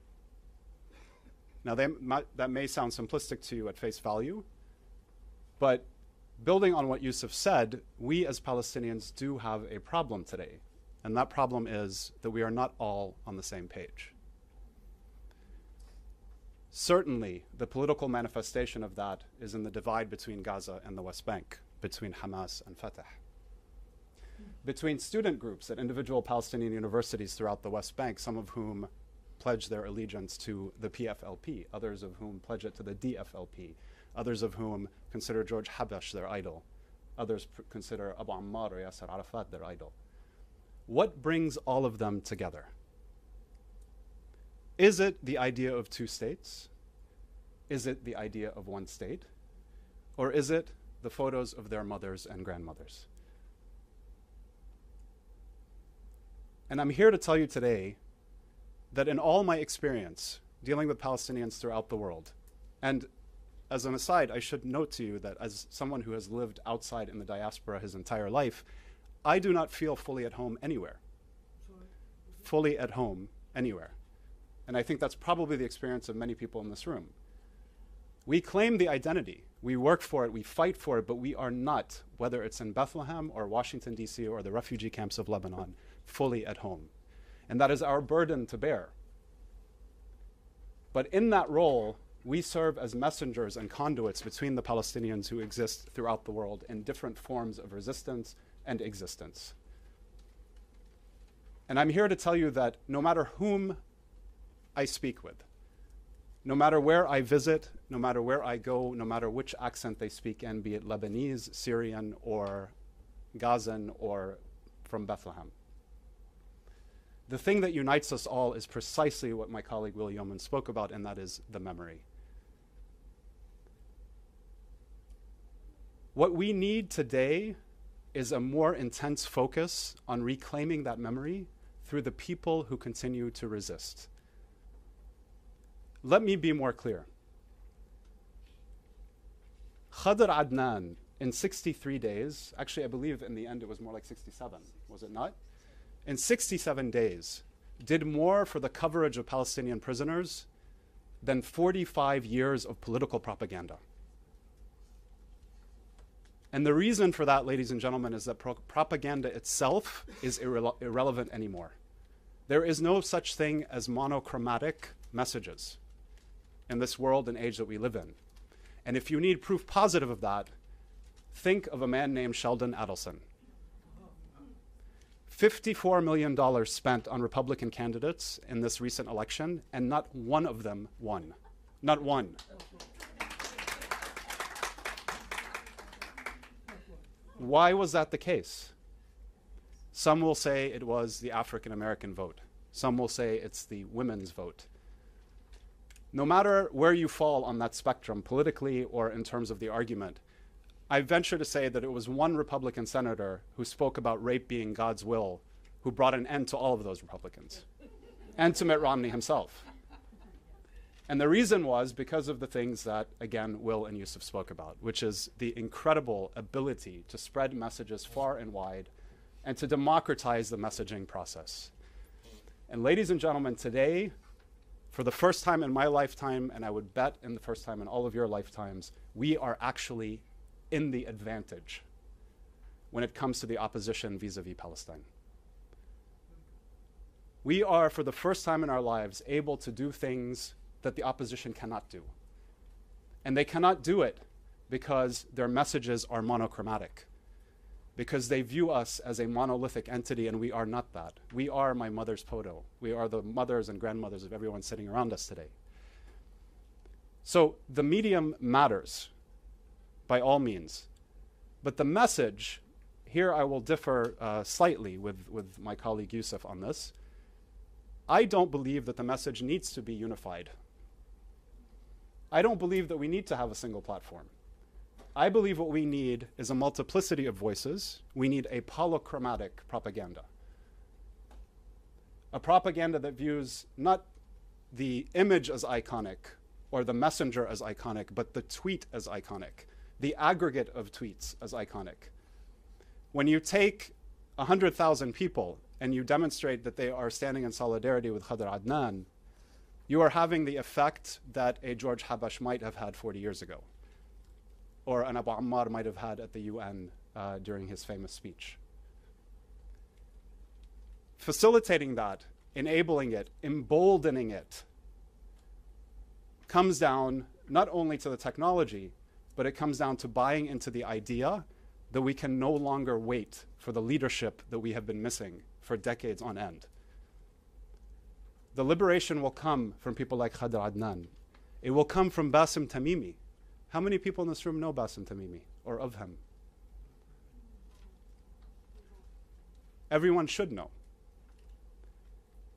S4: Now, that may sound simplistic to you at face value, but building on what Yusuf said, we as Palestinians do have a problem today, and that problem is that we are not all on the same page. Certainly, the political manifestation of that is in the divide between Gaza and the West Bank, between Hamas and Fatah. Between student groups at individual Palestinian universities throughout the West Bank, some of whom pledge their allegiance to the PFLP, others of whom pledge it to the DFLP, others of whom consider George Habash their idol, others consider Abu Ammar or Yasser Arafat their idol. What brings all of them together? Is it the idea of two states? Is it the idea of one state? Or is it the photos of their mothers and grandmothers? And I'm here to tell you today that in all my experience dealing with Palestinians throughout the world, and as an aside, I should note to you that as someone who has lived outside in the diaspora his entire life, I do not feel fully at home anywhere. fully at home anywhere. And I think that's probably the experience of many people in this room. We claim the identity. We work for it, we fight for it, but we are not, whether it's in Bethlehem or Washington, D.C. or the refugee camps of Lebanon, fully at home. And that is our burden to bear. But in that role, we serve as messengers and conduits between the Palestinians who exist throughout the world in different forms of resistance and existence. And I'm here to tell you that no matter whom I speak with, no matter where I visit, no matter where I go, no matter which accent they speak in, be it Lebanese, Syrian, or Gazan, or from Bethlehem, the thing that unites us all is precisely what my colleague Will Yeoman spoke about, and that is the memory. What we need today is a more intense focus on reclaiming that memory through the people who continue to resist. Let me be more clear. Khadr Adnan, in 63 days, actually I believe in the end it was more like 67, was it not? In 67 days, did more for the coverage of Palestinian prisoners than 45 years of political propaganda. And the reason for that, ladies and gentlemen, is that propaganda itself is irrelevant anymore. There is no such thing as monochromatic messages in this world and age that we live in. And if you need proof positive of that, think of a man named Sheldon Adelson. $54 million spent on Republican candidates in this recent election, and not one of them won. Not one. Why was that the case? Some will say it was the African American vote. Some will say it's the women's vote. No matter where you fall on that spectrum, politically or in terms of the argument, I venture to say that it was one Republican senator who spoke about rape being God's will, who brought an end to all of those Republicans, and to Mitt Romney himself. And the reason was because of the things that, again, Will and Yusuf spoke about, which is the incredible ability to spread messages far and wide and to democratize the messaging process. And ladies and gentlemen, today, for the first time in my lifetime, and I would bet in the first time in all of your lifetimes, we are actually in the advantage when it comes to the opposition vis-a-vis Palestine. We are, for the first time in our lives, able to do things that the opposition cannot do. And they cannot do it because their messages are monochromatic, because they view us as a monolithic entity, and we are not that. We are my mother's poto. We are the mothers and grandmothers of everyone sitting around us today. So the medium matters, by all means. But the message, here I will differ slightly with my colleague Yusuf on this. I don't believe that the message needs to be unified. I don't believe that we need to have a single platform. I believe what we need is a multiplicity of voices. We need a polychromatic propaganda. A propaganda that views not the image as iconic or the messenger as iconic, but the tweet as iconic, the aggregate of tweets as iconic. When you take 100,000 people and you demonstrate that they are standing in solidarity with Khadr Adnan, you are having the effect that a George Habash might have had 40 years ago, or an Abu Ammar might have had at the UN during his famous speech. Facilitating that, enabling it, emboldening it, comes down not only to the technology, but it comes down to buying into the idea that we can no longer wait for the leadership that we have been missing for decades on end. The liberation will come from people like Khadr Adnan. It will come from Bassem Tamimi. How many people in this room know Bassem Tamimi or of him? Everyone should know.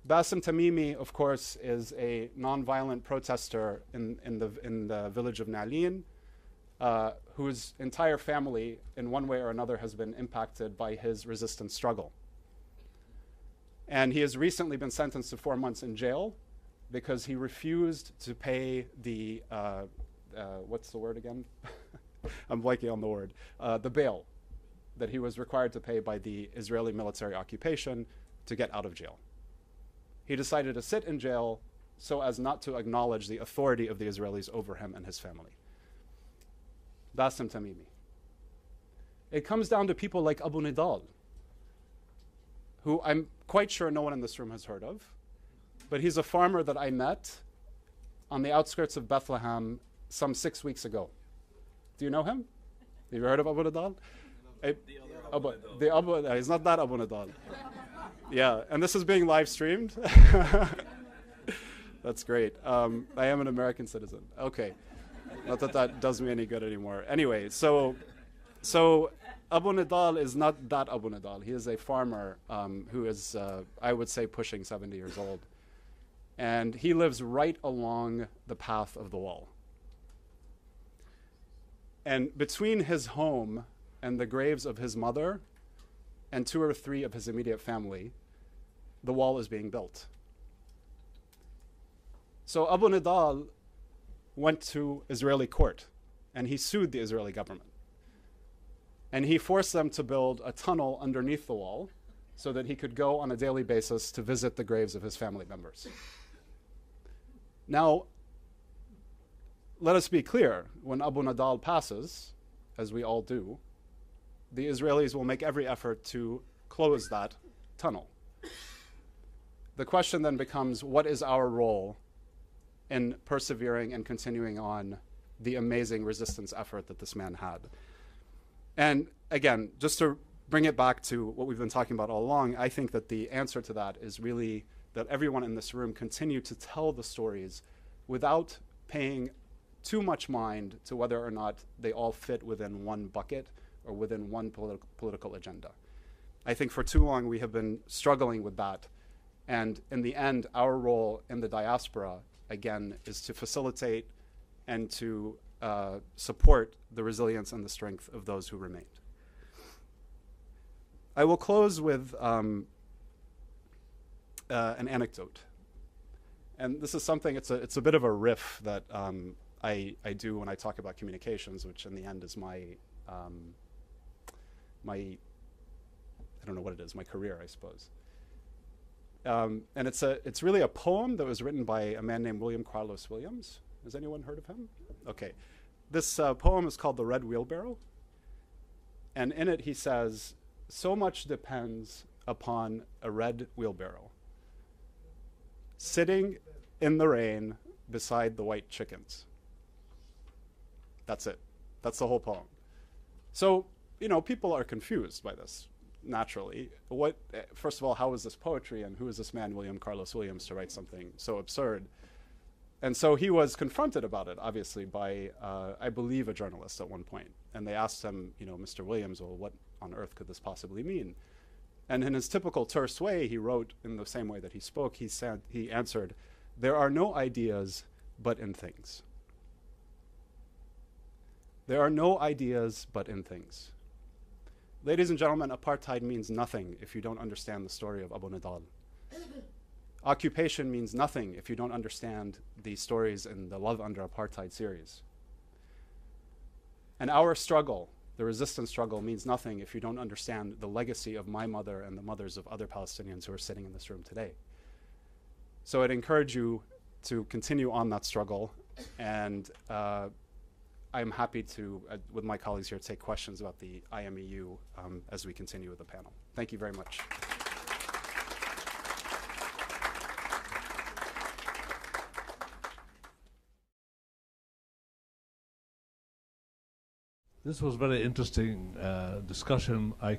S4: Bassem Tamimi, of course, is a nonviolent protester in the village of Na'lin, whose entire family, in one way or another, has been impacted by his resistance struggle. And he has recently been sentenced to 4 months in jail because he refused to pay the, what's the word again? I'm blanking on the word. The bail that he was required to pay by the Israeli military occupation to get out of jail. he decided to sit in jail so as not to acknowledge the authority of the Israelis over him and his family. Bassem Tamimi. It comes down to people like Abu Nidal, who I'm quite sure no one in this room has heard of, but he's a farmer that I met on the outskirts of Bethlehem some 6 weeks ago. Do you know him? Have you heard of Abu Nidal? He's not that Abu Nidal. Yeah, and this is being live streamed. That's great. I am an American citizen. Okay. Not that that does me any good anymore. Anyway, so Abu Nidal is not that Abu Nidal. He is a farmer who is, I would say, pushing 70 years old. And he lives right along the path of the wall. And between his home and the graves of his mother and 2 or 3 of his immediate family, the wall is being built. So Abu Nidal went to Israeli court and he sued the Israeli government. And he forced them to build a tunnel underneath the wall so that he could go on a daily basis to visit the graves of his family members. Now, let us be clear, when Abu Nidal passes, as we all do, the Israelis will make every effort to close that tunnel. The question then becomes, what is our role in persevering and continuing on the amazing resistance effort that this man had? And again, just to bring it back to what we've been talking about all along, I think that the answer to that is really that everyone in this room continue to tell the stories without paying too much mind to whether or not they all fit within one bucket or within one political agenda. I think for too long we have been struggling with that. And in the end, our role in the diaspora, again, is to facilitate and to support the resilience and the strength of those who remained. I will close with an anecdote. And this is something, it's a bit of a riff that I do when I talk about communications, which in the end is my I don't know what it is, my career, I suppose. And it's really a poem that was written by a man named William Carlos Williams. Has anyone heard of him? Okay. This poem is called The Red Wheelbarrow. And in it he says, "So much depends upon a red wheelbarrow, sitting in the rain beside the white chickens." That's it. That's the whole poem. So, you know, people are confused by this, naturally. First of all, how is this poetry, and who is this man, William Carlos Williams, to write something so absurd? And so he was confronted about it, obviously, by, I believe, a journalist at one point. And they asked him, you know, Mr. Williams, well, what on earth could this possibly mean? And in his typical terse way, he wrote in the same way that he spoke, he answered, "There are no ideas but in things." There are no ideas but in things. Ladies and gentlemen, apartheid means nothing if you don't understand the story of Abu Nidal. Occupation means nothing if you don't understand the stories in the Love Under Apartheid series. And our struggle, the resistance struggle, means nothing if you don't understand the legacy of my mother and the mothers of other Palestinians who are sitting in this room today. So I'd encourage you to continue on that struggle, and I'm happy to, with my colleagues here, take questions about the IMEU as we continue with the panel. Thank you very much.
S5: This was very interesting discussion. I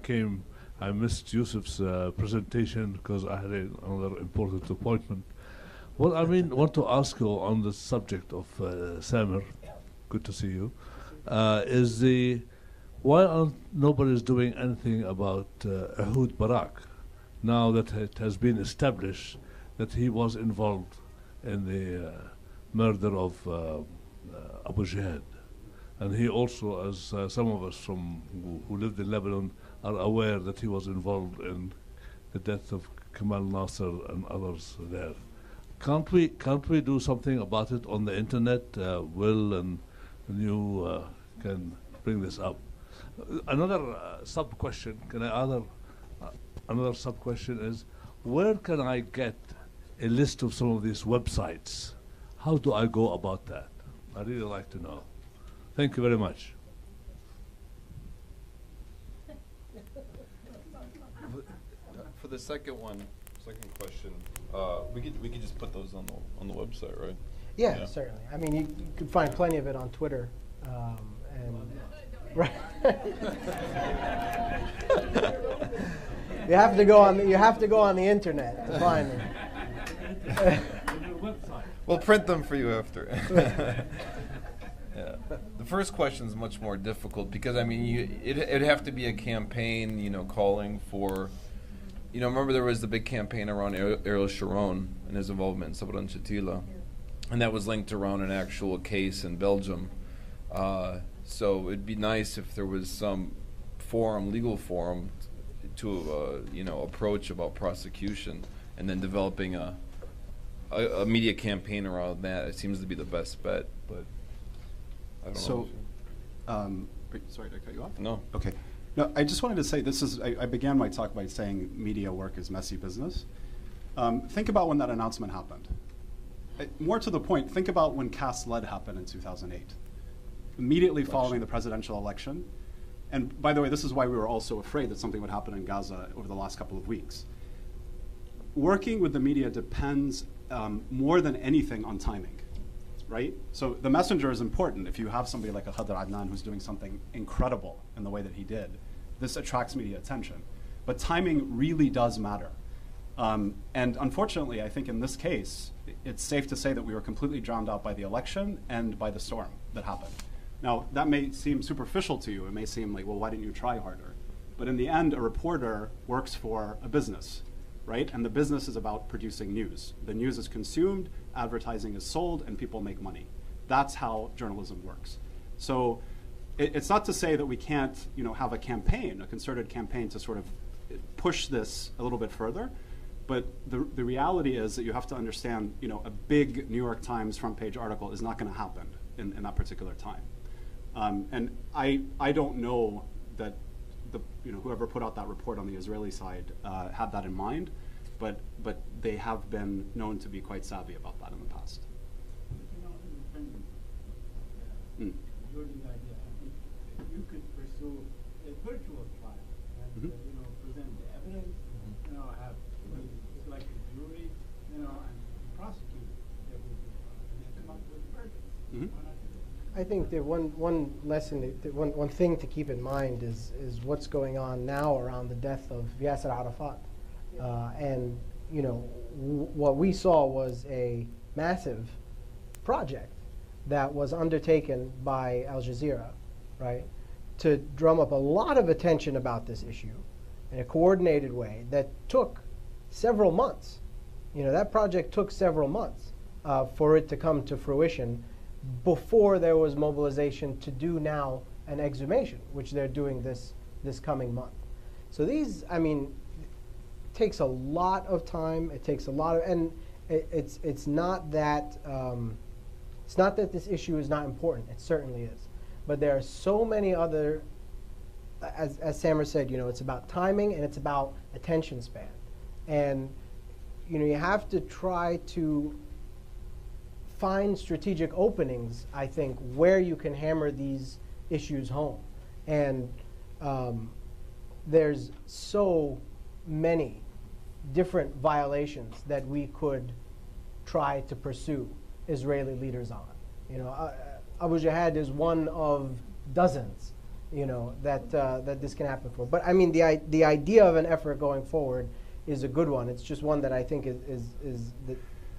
S5: missed Yusuf's presentation because I had another important appointment. Well, I want to ask you on the subject of Samir, good to see you, is why nobody's doing anything about Ehud Barak, now that it has been established that he was involved in the murder of Abu Jihad. And he also, as some of us who lived in Lebanon are aware that he was involved in the death of Kemal Nasser and others there. Can't we do something about it on the internet? Will and you can bring this up. Another sub-question, another sub-question is, where can I get a list of some of these websites. How do I go about that? I'd really like to know. Thank you very much.
S3: For the second question, we could just put those on the website, right?
S2: Yeah, certainly. I mean, you could find plenty of it on Twitter, and right. You have to go on the internet to find them.
S3: We'll print them for you after. Yeah. The first question is much more difficult because I mean, it'd have to be a campaign, calling for. Remember there was the big campaign around Ariel Sharon and his involvement in Sabra and Shatila, and that was linked around an actual case in Belgium. So it'd be nice if there was some legal forum, to approach about prosecution, and then developing a media campaign around that. It seems to be the best bet, but I don't know.
S4: Sorry, did I cut you off?
S3: No.
S4: Okay. No, I just wanted to say I began my talk by saying media work is messy business. Think about when that announcement happened. More to the point, think about when Cast Lead happened in 2008. Immediately following the presidential election. And by the way, this is why we were all so afraid that something would happen in Gaza over the last couple of weeks. Working with the media depends more than anything on timing, right? So the messenger is important. If you have somebody like a Khadr Adnan who's doing something incredible in the way that he did, this attracts media attention. But timing really does matter. And unfortunately, I think in this case, it's safe to say that we were completely drowned out by the election and by the storm that happened. Now, that may seem superficial to you. It may seem like, well, why didn't you try harder? But in the end, a reporter works for a business, right? And the business is about producing news. The news is consumed, advertising is sold, and people make money. That's how journalism works. So it's not to say that we can't, have a campaign, a concerted campaign to sort of push this a little bit further. But the reality is that you have to understand, a big New York Times front page article is not going to happen in that particular time. And I don't know that whoever put out that report on the Israeli side had that in mind, but they have been known to be quite savvy about that in the past.
S6: Your idea, I think you could pursue a virtual trial and present the evidence, have select a jury, and prosecute it, and then come up with verdicts.
S2: I think that one lesson, one thing to keep in mind is what's going on now around the death of Yasser Arafat, and what we saw was a massive project that was undertaken by Al Jazeera, right, to drum up a lot of attention about this issue in a coordinated way that took several months. That project took several months for it to come to fruition, before there was mobilization to do now an exhumation, which they're doing this coming month. So these, takes a lot of time. It takes a lot of, and it's not that this issue is not important. It certainly is, but there are so many other, as Sabra said, it's about timing and it's about attention span, and you have to try to find strategic openings, I think, where you can hammer these issues home. And there's so many different violations that we could try to pursue Israeli leaders on. Abu Jihad is one of dozens, that this can happen for. But the idea of an effort going forward is a good one. It's just one that I think is that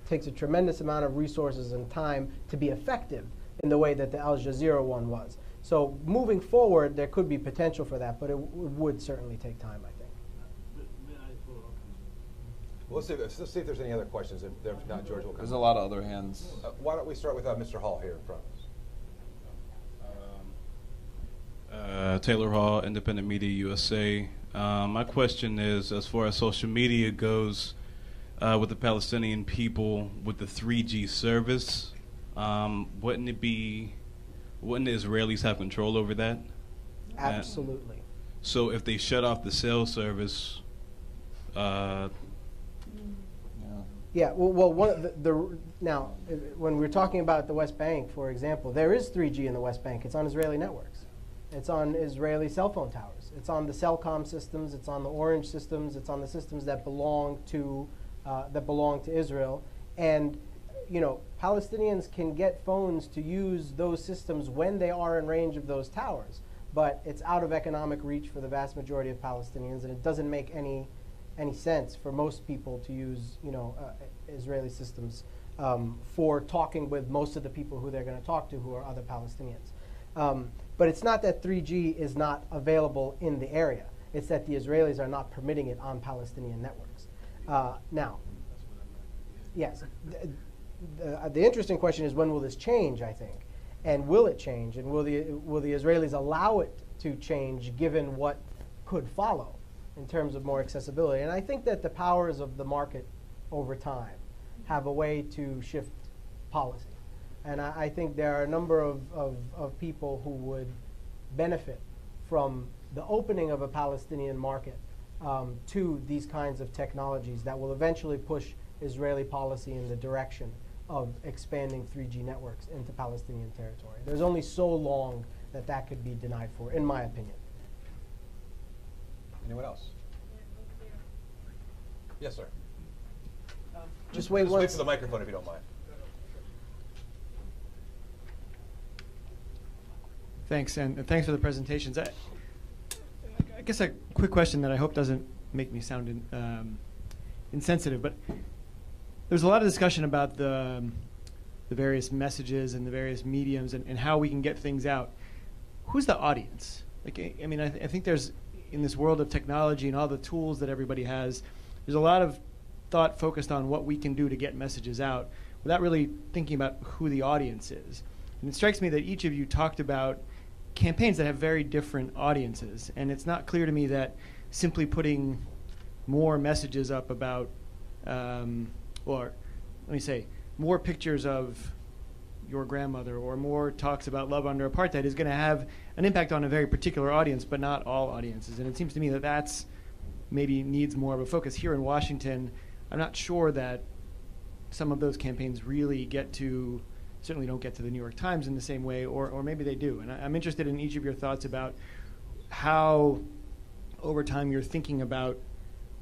S2: takes a tremendous amount of resources and time to be effective in the way that the Al Jazeera one was. So moving forward, there could be potential for that, but it would certainly take time, I think.
S1: Well, let's see if there's any other questions. If not, George will come.
S3: There's a lot of other hands.
S1: Why don't we start with Mr. Hall here in front of us?
S7: Taylor Hall, Independent Media USA. My question is, as far as social media goes, with the Palestinian people, with the 3G service, wouldn't the Israelis have control over that?
S2: Absolutely.
S7: So if they shut off the cell service,
S2: Yeah, well one of now, when we're talking about the West Bank, for example, there is 3G in the West Bank. It's on Israeli networks. It's on Israeli cell phone towers. It's on the Cellcom systems. It's on the Orange systems. It's on the systems that belong to Israel. And you know, Palestinians can get phones to use those systems when they are in range of those towers. But it's out of economic reach for the vast majority of Palestinians, and it doesn't make any sense for most people to use, you know, Israeli systems for talking with most of the people who they're going to talk to, who are other Palestinians. But it's not that 3G is not available in the area. It's that the Israelis are not permitting it on Palestinian networks. Now, yes, the interesting question is, when will this change, I think? And will it change? And will the Israelis allow it to change, given what could follow in terms of more accessibility? And I think that the powers of the market over time have a way to shift policy. And I think there are a number of people who would benefit from the opening of a Palestinian market to these kinds of technologies that will eventually push Israeli policy in the direction of expanding 3G networks into Palestinian territory. There's only so long that could be denied for, in my opinion.
S1: Anyone else? Yes, sir.
S2: Just wait
S1: for the microphone if you don't mind.
S8: Thanks, and thanks for the presentations. I guess a quick question that I hope doesn't make me sound insensitive, but there's a lot of discussion about the various messages and the various mediums and how we can get things out. Who's the audience? Like, I mean, I think there's, in this world of technology and all the tools that everybody has, there's a lot of thought focused on what we can do to get messages out without really thinking about who the audience is. And it strikes me that each of you talked about campaigns that have very different audiences, and it's not clear to me that simply putting more messages up about, or let me say, more pictures of your grandmother or more talks about love under apartheid is going to have an impact on a very particular audience, but not all audiences. And it seems to me that that's maybe needs more of a focus. Here in Washington, I'm not sure that some of those campaigns really certainly don't get to the New York Times in the same way, or maybe they do. And I'm interested in each of your thoughts about how, over time, you're thinking about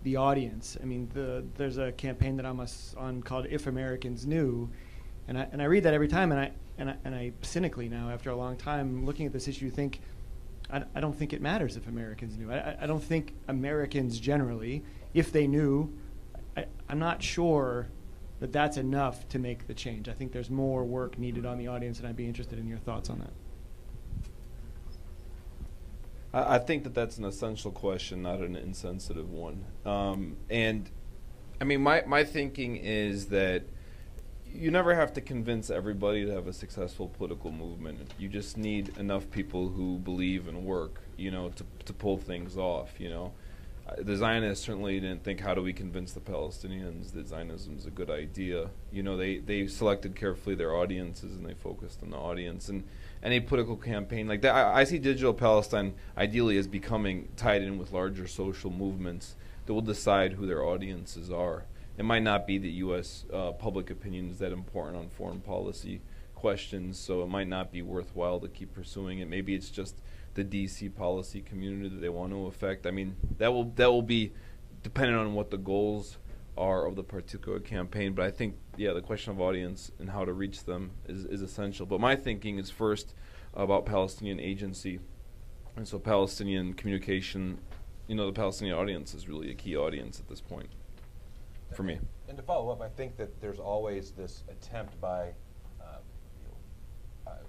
S8: the audience. I mean, there's a campaign that I'm on called "If Americans Knew," and I read that every time, and I cynically now, after a long time looking at this issue, think I don't think it matters if Americans knew. I don't think Americans generally, if they knew, I'm not sure that that's enough to make the change. I think there's more work needed on the audience, and I'd be interested in your thoughts on that.
S3: I think that that's an essential question, not an insensitive one. And I mean, my thinking is that you never have to convince everybody to have a successful political movement. You just need enough people who believe and work, you know, to pull things off, you know. The Zionists certainly didn't think, how do we convince the Palestinians that Zionism is a good idea? You know, they selected carefully their audiences, and they focused on the audience. And any political campaign like that, I see Digital Palestine ideally as becoming tied in with larger social movements that will decide who their audiences are. It might not be that U.S. Public opinion is that important on foreign policy questions, so it might not be worthwhile to keep pursuing it. Maybe it's just the D.C. policy community that they want to affect. I mean, that will be dependent on what the goals are of the particular campaign. But I think, yeah, the question of audience and how to reach them is essential. But my thinking is first about Palestinian agency, and so Palestinian communication. You know, the Palestinian audience is really a key audience at this point for me.
S1: And to follow up, I think that there's always this attempt by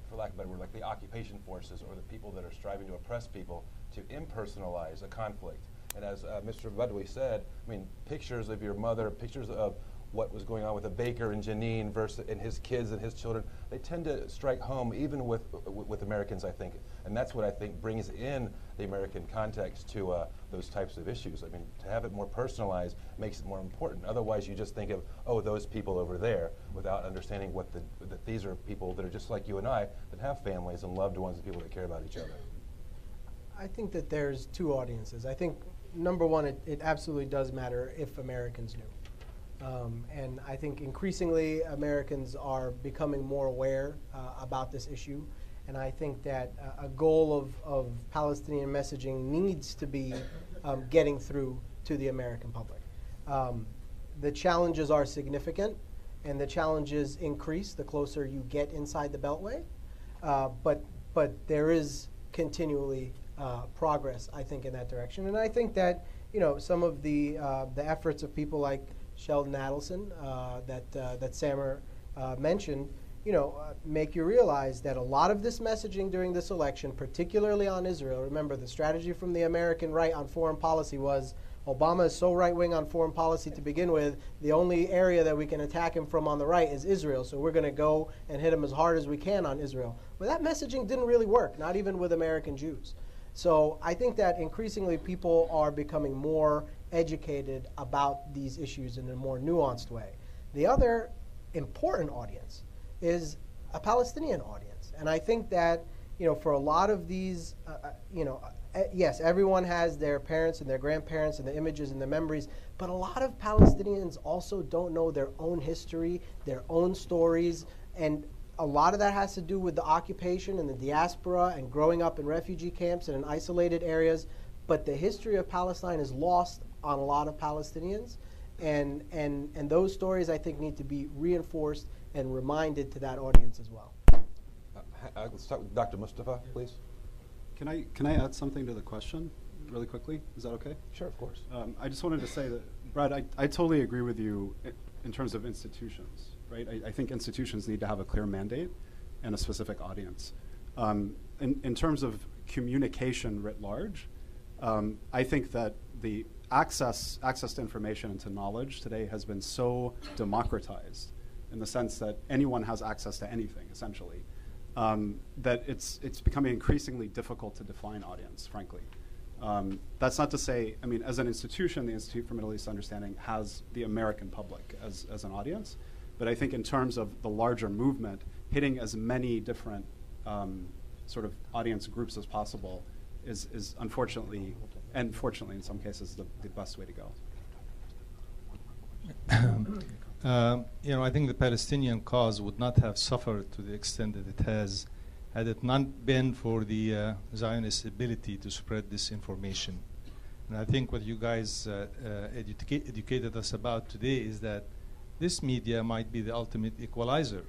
S1: for lack of a better word, like the occupation forces or the people that are striving to oppress people, to impersonalize a conflict. And as Mr. Badawi said, I mean, pictures of your mother, pictures of what was going on with a baker in Jenin and his kids and his children, they tend to strike home even with Americans, I think. And that's what I think brings in the American context to those types of issues. I mean, to have it more personalized makes it more important. Otherwise, you just think of, oh, those people over there, without understanding that these are people that are just like you and I, that have families and loved ones and people that care about each other.
S2: I think that there's two audiences. I think, number one, it absolutely does matter if Americans knew. And I think increasingly Americans are becoming more aware about this issue. And I think that a goal of Palestinian messaging needs to be getting through to the American public. The challenges are significant, and the challenges increase the closer you get inside the Beltway. But there is continually progress, I think, in that direction. And I think that some of the efforts of people like Sheldon Adelson that Sabra mentioned, make you realize that a lot of this messaging during this election, particularly on Israel, remember the strategy from the American right on foreign policy was Obama is so right-wing on foreign policy to begin with, the only area that we can attack him from on the right is Israel, so we're going to go and hit him as hard as we can on Israel. Well, that messaging didn't really work, not even with American Jews. So I think that increasingly people are becoming more educated about these issues in a more nuanced way. The other important audience is a Palestinian audience. And I think that, for a lot of these, yes, everyone has their parents and their grandparents and the images and the memories, but a lot of Palestinians also don't know their own history, their own stories, and a lot of that has to do with the occupation and the diaspora and growing up in refugee camps and in isolated areas. But the history of Palestine is lost on a lot of Palestinians, and those stories I think need to be reinforced and reminded to that audience as well.
S9: Let's start with Dr. Mustafa, please.
S4: Can I add something to the question really quickly? Is that okay?
S9: Sure, of course.
S4: I just wanted to say that, Brad, I totally agree with you in terms of institutions, right? I think institutions need to have a clear mandate and a specific audience. In terms of communication writ large, I think that the access to information and to knowledge today has been so democratized in the sense that anyone has access to anything, essentially, that it's becoming increasingly difficult to define audience, frankly. That's not to say, as an institution, the Institute for Middle East Understanding has the American public as an audience, but I think in terms of the larger movement, hitting as many different sort of audience groups as possible is unfortunately, and fortunately in some cases, the best way to go.
S10: I think the Palestinian cause would not have suffered to the extent that it has had it not been for the Zionist ability to spread this information. And I think what you guys educated us about today is that this media might be the ultimate equalizer.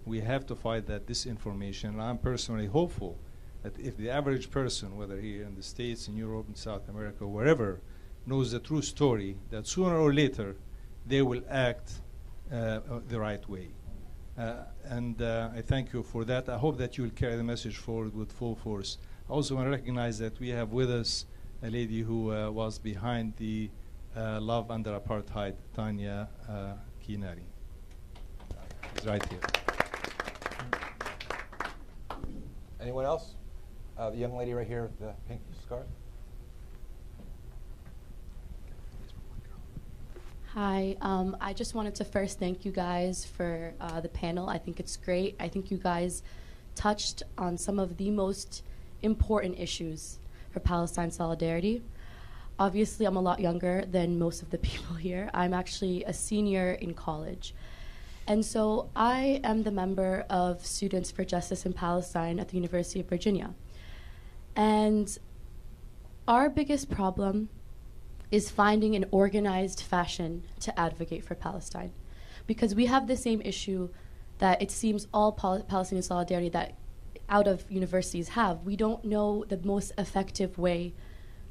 S10: We have to fight that disinformation. And I'm personally hopeful that if the average person, whether here in the States, in Europe, in South America, wherever, knows the true story, that sooner or later they will act the right way. And I thank you for that. I hope that you will carry the message forward with full force. I also want to recognize that we have with us a lady who was behind the Love Under Apartheid, Tanya Kinari. She's right here.
S9: Anyone else? The young lady right here with the pink scarf.
S11: Hi, I just wanted to first thank you guys for the panel. I think it's great. I think you guys touched on some of the most important issues for Palestine solidarity. Obviously, I'm a lot younger than most of the people here. I'm actually a senior in college. And so I am the member of Students for Justice in Palestine at the University of Virginia. And our biggest problem is finding an organized fashion to advocate for Palestine. Because we have the same issue that it seems all Palestinian solidarity that out of universities have. We don't know the most effective way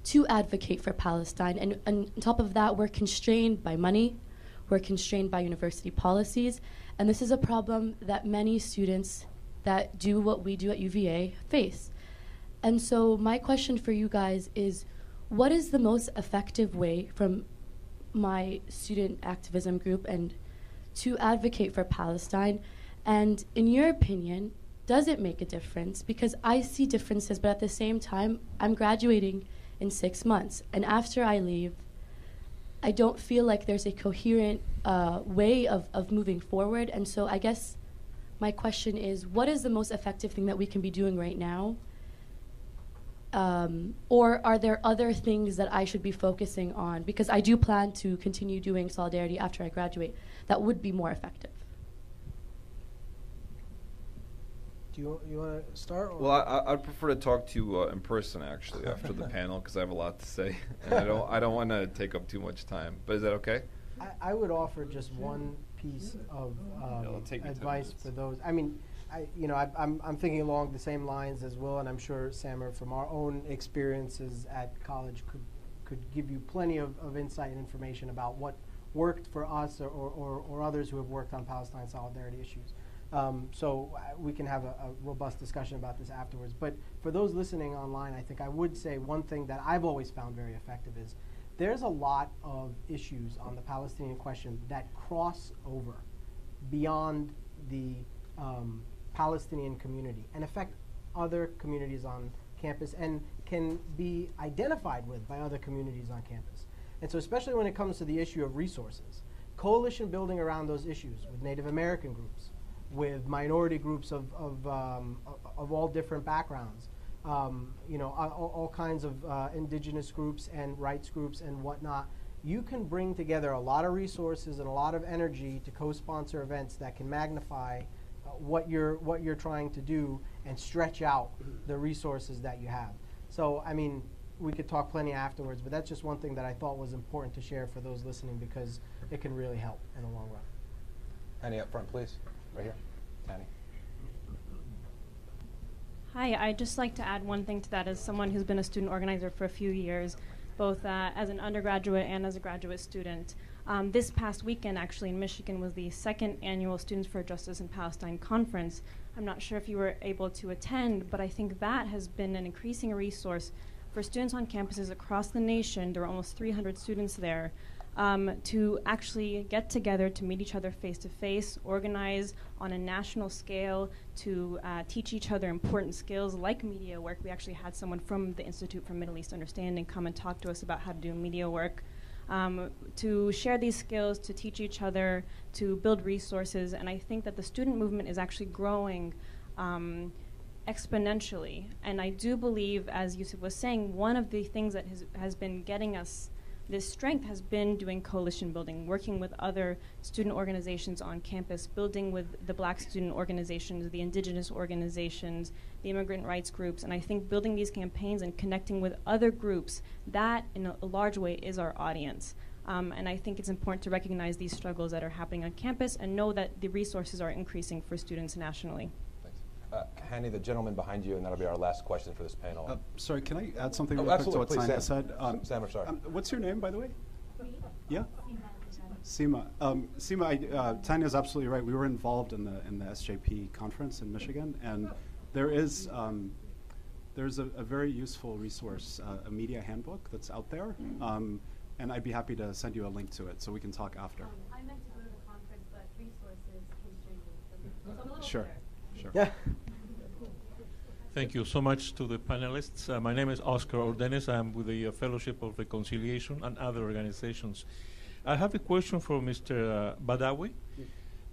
S11: to advocate for Palestine. And on top of that, we're constrained by money, we're constrained by university policies, and this is a problem that many students that do what we do at UVA face. And so my question for you guys is, what is the most effective way from my student activism group and to advocate for Palestine? And in your opinion, does it make a difference? Because I see differences, but at the same time, I'm graduating in 6 months. And after I leave, I don't feel like there's a coherent way of moving forward. And so I guess my question is, what is the most effective thing that we can be doing right now Or are there other things that I should be focusing on? Because I do plan to continue doing solidarity after I graduate that would be more effective.
S2: Do you want to start? Or?
S3: Well, I'd prefer to talk to you in person, actually, after the panel, because I have a lot to say, and I don't want to take up too much time. But is that okay?
S2: I would offer just one piece of advice for those. I mean, I'm thinking along the same lines as Will, and I'm sure Sabra, from our own experiences at college, could give you plenty of insight and information about what worked for us or others who have worked on Palestine solidarity issues. So we can have a robust discussion about this afterwards. But for those listening online, I think I would say one thing that I've always found very effective is there's a lot of issues on the Palestinian question that cross over beyond the Palestinian community and affect other communities on campus and can be identified with by other communities on campus. And so especially when it comes to the issue of resources, coalition building around those issues with Native American groups, with minority groups of all different backgrounds, all kinds of indigenous groups and rights groups and whatnot. You can bring together a lot of resources and a lot of energy to co-sponsor events that can magnify what you're trying to do and stretch out the resources that you have. So, I mean, we could talk plenty afterwards, but that's just one thing that I thought was important to share for those listening because it can really help in the long run.
S9: Annie, up front, please. Right here. Annie.
S12: Hi, I'd just like to add one thing to that as someone who's been a student organizer for a few years, both as an undergraduate and as a graduate student. This past weekend, actually, in Michigan was the second annual Students for Justice in Palestine conference. I'm not sure if you were able to attend, but I think that has been an increasing resource for students on campuses across the nation. There were almost 300 students there. To actually get together to meet each other face-to-face, organize on a national scale, to teach each other important skills like media work. We actually had someone from the Institute for Middle East Understanding come and talk to us about how to do media work. To share these skills, to teach each other, to build resources, and I think that the student movement is actually growing exponentially. And I do believe, as Yusuf was saying, one of the things that has been getting us this strength has been doing coalition building, working with other student organizations on campus, building with the Black student organizations, the indigenous organizations, the immigrant rights groups, and I think building these campaigns and connecting with other groups, that in a large way is our audience. And I think it's important to recognize these struggles that are happening on campus and know that the resources are increasing for students nationally.
S9: Hani, the gentleman behind you, and that'll be our last question for this panel.
S4: Sorry, can I add something
S9: real
S4: quick to what
S9: please,
S4: Tanya said?
S9: Sabra, sorry.
S4: What's your name, by the way? Yeah? Seema. Seema, Tanya's absolutely right. We were involved in the SJP conference in Michigan, and there's a very useful resource, a media handbook that's out there, and I'd be happy to send you a link to it so we can talk after.
S11: I meant to go to the conference, but resources came straight to me.
S4: Sure.
S2: Yeah.
S13: Thank you so much to the panelists. My name is Oscar Ordenes. I'm with the Fellowship of Reconciliation and other organizations. I have a question for Mr. Badawi.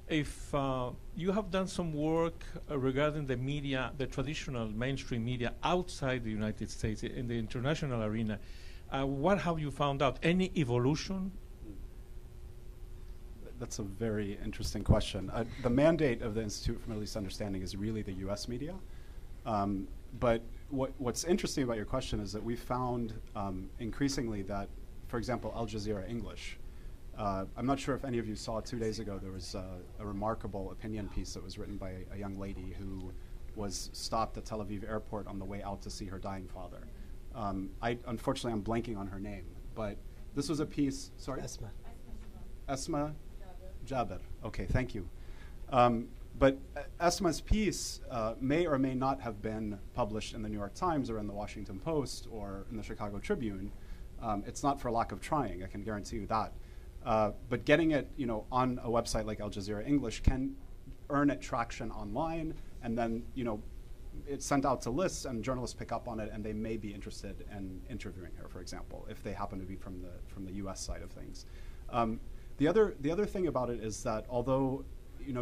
S13: If you have done some work regarding the media, the traditional mainstream media outside the United States, in the international arena, what have you found out? Any evolution?
S4: That's a very interesting question. The mandate of the Institute for Middle East Understanding is really the U.S. media. But what's interesting about your question is that we found increasingly that, for example, Al Jazeera English. I'm not sure if any of you saw 2 days ago, there was a remarkable opinion piece that was written by a young lady who was stopped at Tel Aviv airport on the way out to see her dying father. Unfortunately, I'm blanking on her name, but this was a piece, sorry? Esma Jaber. Okay, thank you. But Esma's piece may or may not have been published in the New York Times or in the Washington Post or in the Chicago Tribune. It's not for lack of trying, I can guarantee you that. But getting it, on a website like Al Jazeera English can earn it traction online, and then, it's sent out to lists, and journalists pick up on it, and they may be interested in interviewing her, for example, if they happen to be from the U.S. side of things. The other thing about it is that although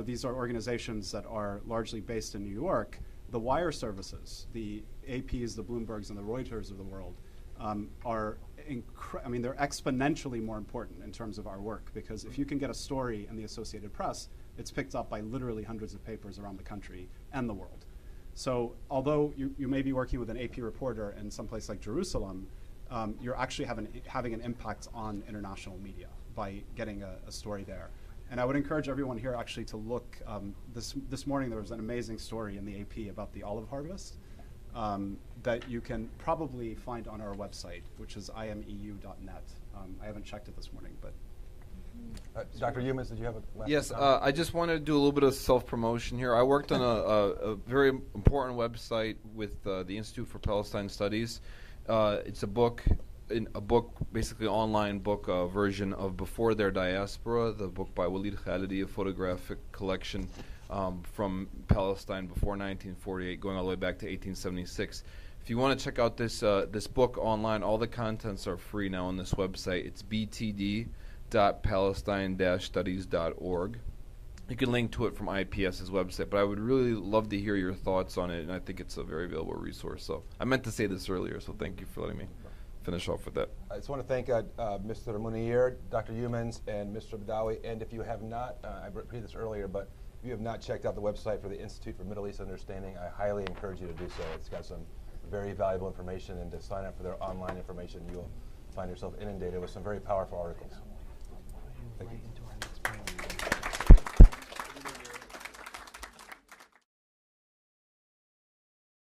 S4: these are organizations that are largely based in New York, The wire services, the APs, the Bloombergs, and the Reuters of the world, are they're exponentially more important in terms of our work, because if you can get a story in the Associated Press, it's picked up by literally hundreds of papers around the country and the world. So although you may be working with an AP reporter in some place like Jerusalem, you're actually having an impact on international media by getting a story there. And I would encourage everyone here actually to look. This morning there was an amazing story in the AP about the olive harvest that you can probably find on our website, which is imeu.net. I haven't checked it this morning, but.
S9: Dr. Humans, did you have a last
S3: Yes,
S9: comment?
S3: I just wanted to do a little bit of self-promotion here. I worked on a very important website with the Institute for Palestine Studies. It's a book, basically online book version of Before Their Diaspora, the book by Walid Khalidi, a photographic collection from Palestine before 1948, going all the way back to 1876. If you want to check out this book online, all the contents are free now on this website. It's btd.palestine-studies.org. You can link to it from IPS's website, but I would really love to hear your thoughts on it, and I think it's a very available resource. So I meant to say this earlier, so thank you for letting me finish off with that.
S9: I just want to thank Mr. Munir, Dr. Humans, and Mr. Badawi. And if you have not, I repeated this earlier, but if you have not checked out the website for the Institute for Middle East Understanding, I highly encourage you to do so. It's got some very valuable information, and to sign up for their online information, you'll find yourself inundated with some very powerful articles.